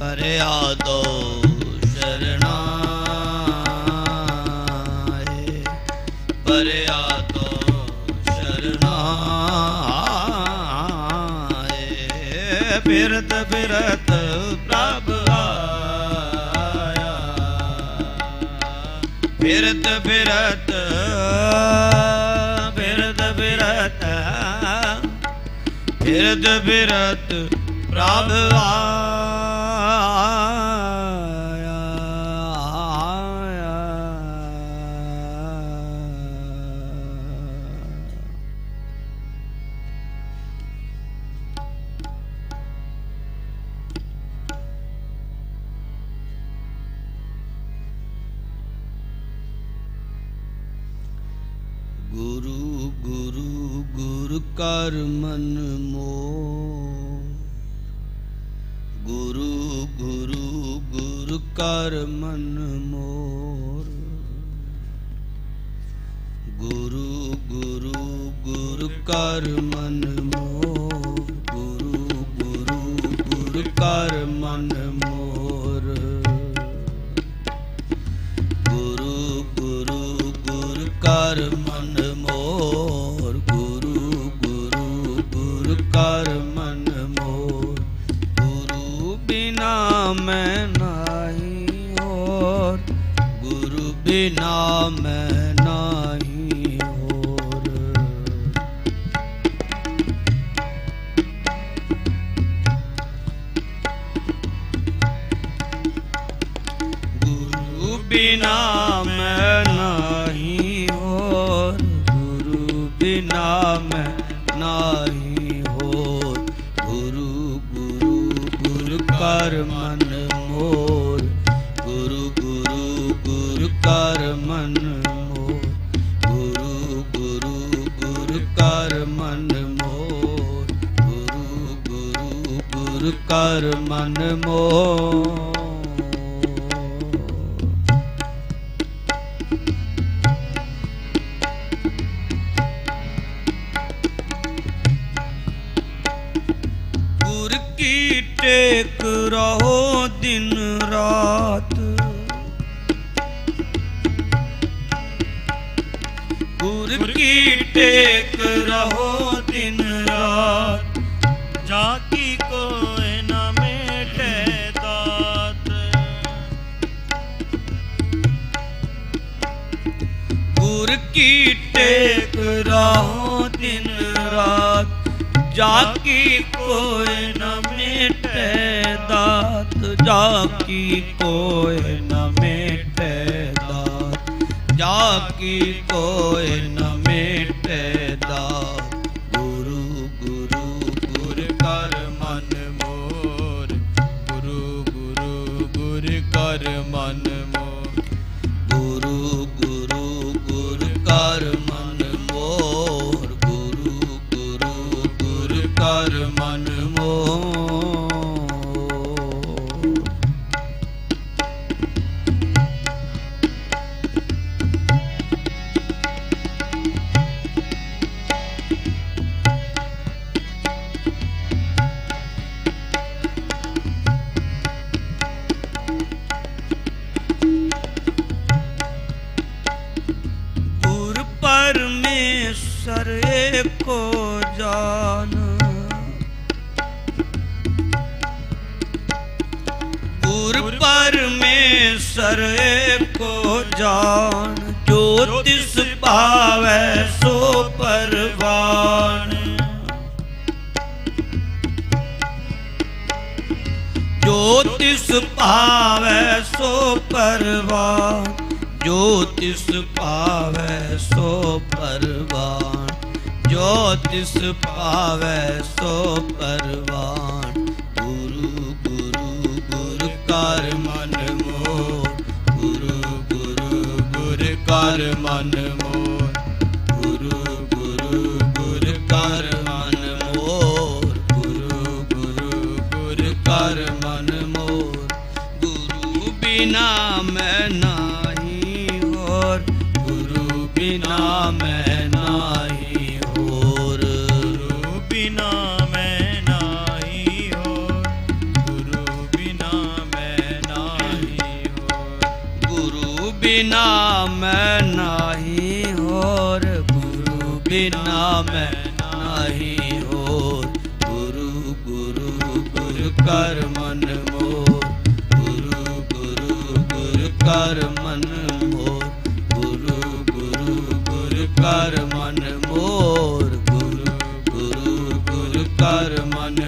Speaker 6: परया तो शरणाए, परया तो शरणाए, ਫਿਰਤ ਫਿਰਤ ਪ੍ਰਭ ਆਇਆ ਫਿਰਤ ਫਿਰਤ ਫਿਰਤ ਫਿਰਤ ਫਿਰਤ ਫਿਰਤ ਪ੍ਰਭ ਗੁਰੂ ਗੁਰੂ ਗੁਰ ਕਰ ਮਨ ਮੋਹ ਗੁਰੂ ਗੁਰੂ ਗੁਰ ਕਰ ਮਨ ਮੋਰ ਗੁਰੂ ਗੁਰੂ ਗੁਰ ਕਰ ਮਨ ਮੋਰ ਗੁਰੂ ਗੁਰੂ ਗੁਰ ਕਰ ਮਨ ਮੋਰ ਗੁਰੂ ਗੁਰੂ ਗੁਰ ਕਰ ਮਨ ਮੋਰ ਗੁਰੂ ਗੁਰੂ ਗੁਰ ਕਰ ਮਨ ਮੋਰ ਗੁਰੂ ਬਿਨਾ ਮੈਂ ਨਾਹੀ ਹੋਰ ਗੁਰੂ ਬਿਨਾ ਮੈਂ ਨਾਹੀ ਹੋਰ ਗੁਰੂ ਬਿਨਾ ਮੈਂ ਨਾਹੀ ਹੋਰ ਗੁਰੂ ਬਿਨਾ ਮੈਂ ਨਾਹੀ ਹੋਰ ਗੁਰੂ ਗੁਰੂ ਗੁਰ ਕਰ ਮਨ ਮੋਰ ਗੁਰੂ ਗੁਰੂ ਗੁਰ ਕਰ ਮਨ ਮੋਰ ਗੁਰੂ ਗੁਰੂ ਗੁਰ ਕਰ ਮਨ ਮੋਰ ਗੁਰੂ ਗੁਰੂ ਗੁਰ ਕਰ ਮਨ ਮੋਰ ਗੁਰ ਕੀ ਟੇਕ ਰਹੋ ਦਿਨ ਰਾਤ ਗੁਰ ਕੀ ਟੇਕ ਰਹੋ ਦਿਨ ਰਾਤ
Speaker 1: ਜਾ ਕੀ ਕੋਇ ਨਾ ਮੇਟੇ ਦਾਤ
Speaker 6: ਗੁਰ ਕੀ ਟੇਕ ਰਹੋ ਦਿਨ ਰਾਤ ਜਾ ਕੀ ਕੋਇ ਨ ਮੇਟੇ ਦਾਤ ਜਾ ਕੀ ਕੋਇ ਨ ਮੇਟੇ ਦਾਤ ਜਾ ਕੀ ਕੋਇ ਨ ਮੇਟੇ ਦਾਤ ਗੁਰੂ ਗੁਰੂ ਗੁਰ ਕਰ ਮਨ ਮੋਰ ਗੁਰੂ ਗੁਰੂ ਗੁਰ ਕਰ ਮਨ ਮੋਰ ਗੁਰੂ ਗੁਰੂ ਗੁਰ ਕਰ ਮਨ ਮੋਰ ਗੁਰੂ ਗੁਰੂ ਗੁਰ ਕਰ ਮਨ ਮੋਰ ਗੁਰ ਪਰਮੇਸ਼ਰ ਏਕੋ ਜਾਨ ਗੁਰ ਪਰਮੇਸ਼ਰ ਏਕੋ ਜਾਨ ਜੋ ਤਿਸ ਭਾਵੈ ਸੋ ਪਰਵਾਨ ਜੋ ਤਿਸ ਭਾਵੈ ਸੋ ਪਰਵਾਨ ਜੋ ਤਿਸ ਭਾਵੈ ਸੋ ਪਰਵਾਨ ਜੋ ਤਿਸ ਭਾਵੈ ਸੋ ਪਰਵਾਨ ਗੁਰੂ ਗੁਰੂ ਗੁਰ ਕਰ ਮਨ ਮੋਰ ਗੁਰੂ ਗੁਰੂ ਗੁਰ ਕਰ ਮਨ ਮੋਰ ਗੁਰੂ ਗੁਰੂ ਗੁਰ ਕਰ ਮਨ ਮੋਰ ਗੁਰੂ ਗੁਰੂ ਗੁਰ ਕਰ ਮਨ ਮੋਰ ਗੁਰੂ ਬਿਨਾ ਮੈਂ ਨਾਹੀ ਹੋਰ ਗੁਰੂ ਬਿਨਾ ਮੈਂ ਨਾਹੀ ਹੋਰ
Speaker 1: ਗੁਰੂ ਬਿਨਾ ਮੈਂ ਨਾਹੀ ਹੋਰ ਗੁਰੂ ਬਿਨਾ ਮੈਂ ਨਾਹੀ ਹੋਰ
Speaker 6: ਗੁਰੂ ਬਿਨਾ ਮੈਂ ਨਾਹੀ ਹੋਰ ਗੁਰੂ ਬਿਨਾ ਮੈਂ ਨਾਹੀ ਹੋਰ ਗੁਰੂ ਗੁਰੂ कर मन मोर, गुरु गुरु गुरु कर मन मोर, गुरु गुरु गुरु कर मन मोर, गुरु गुरु गुरु कर मन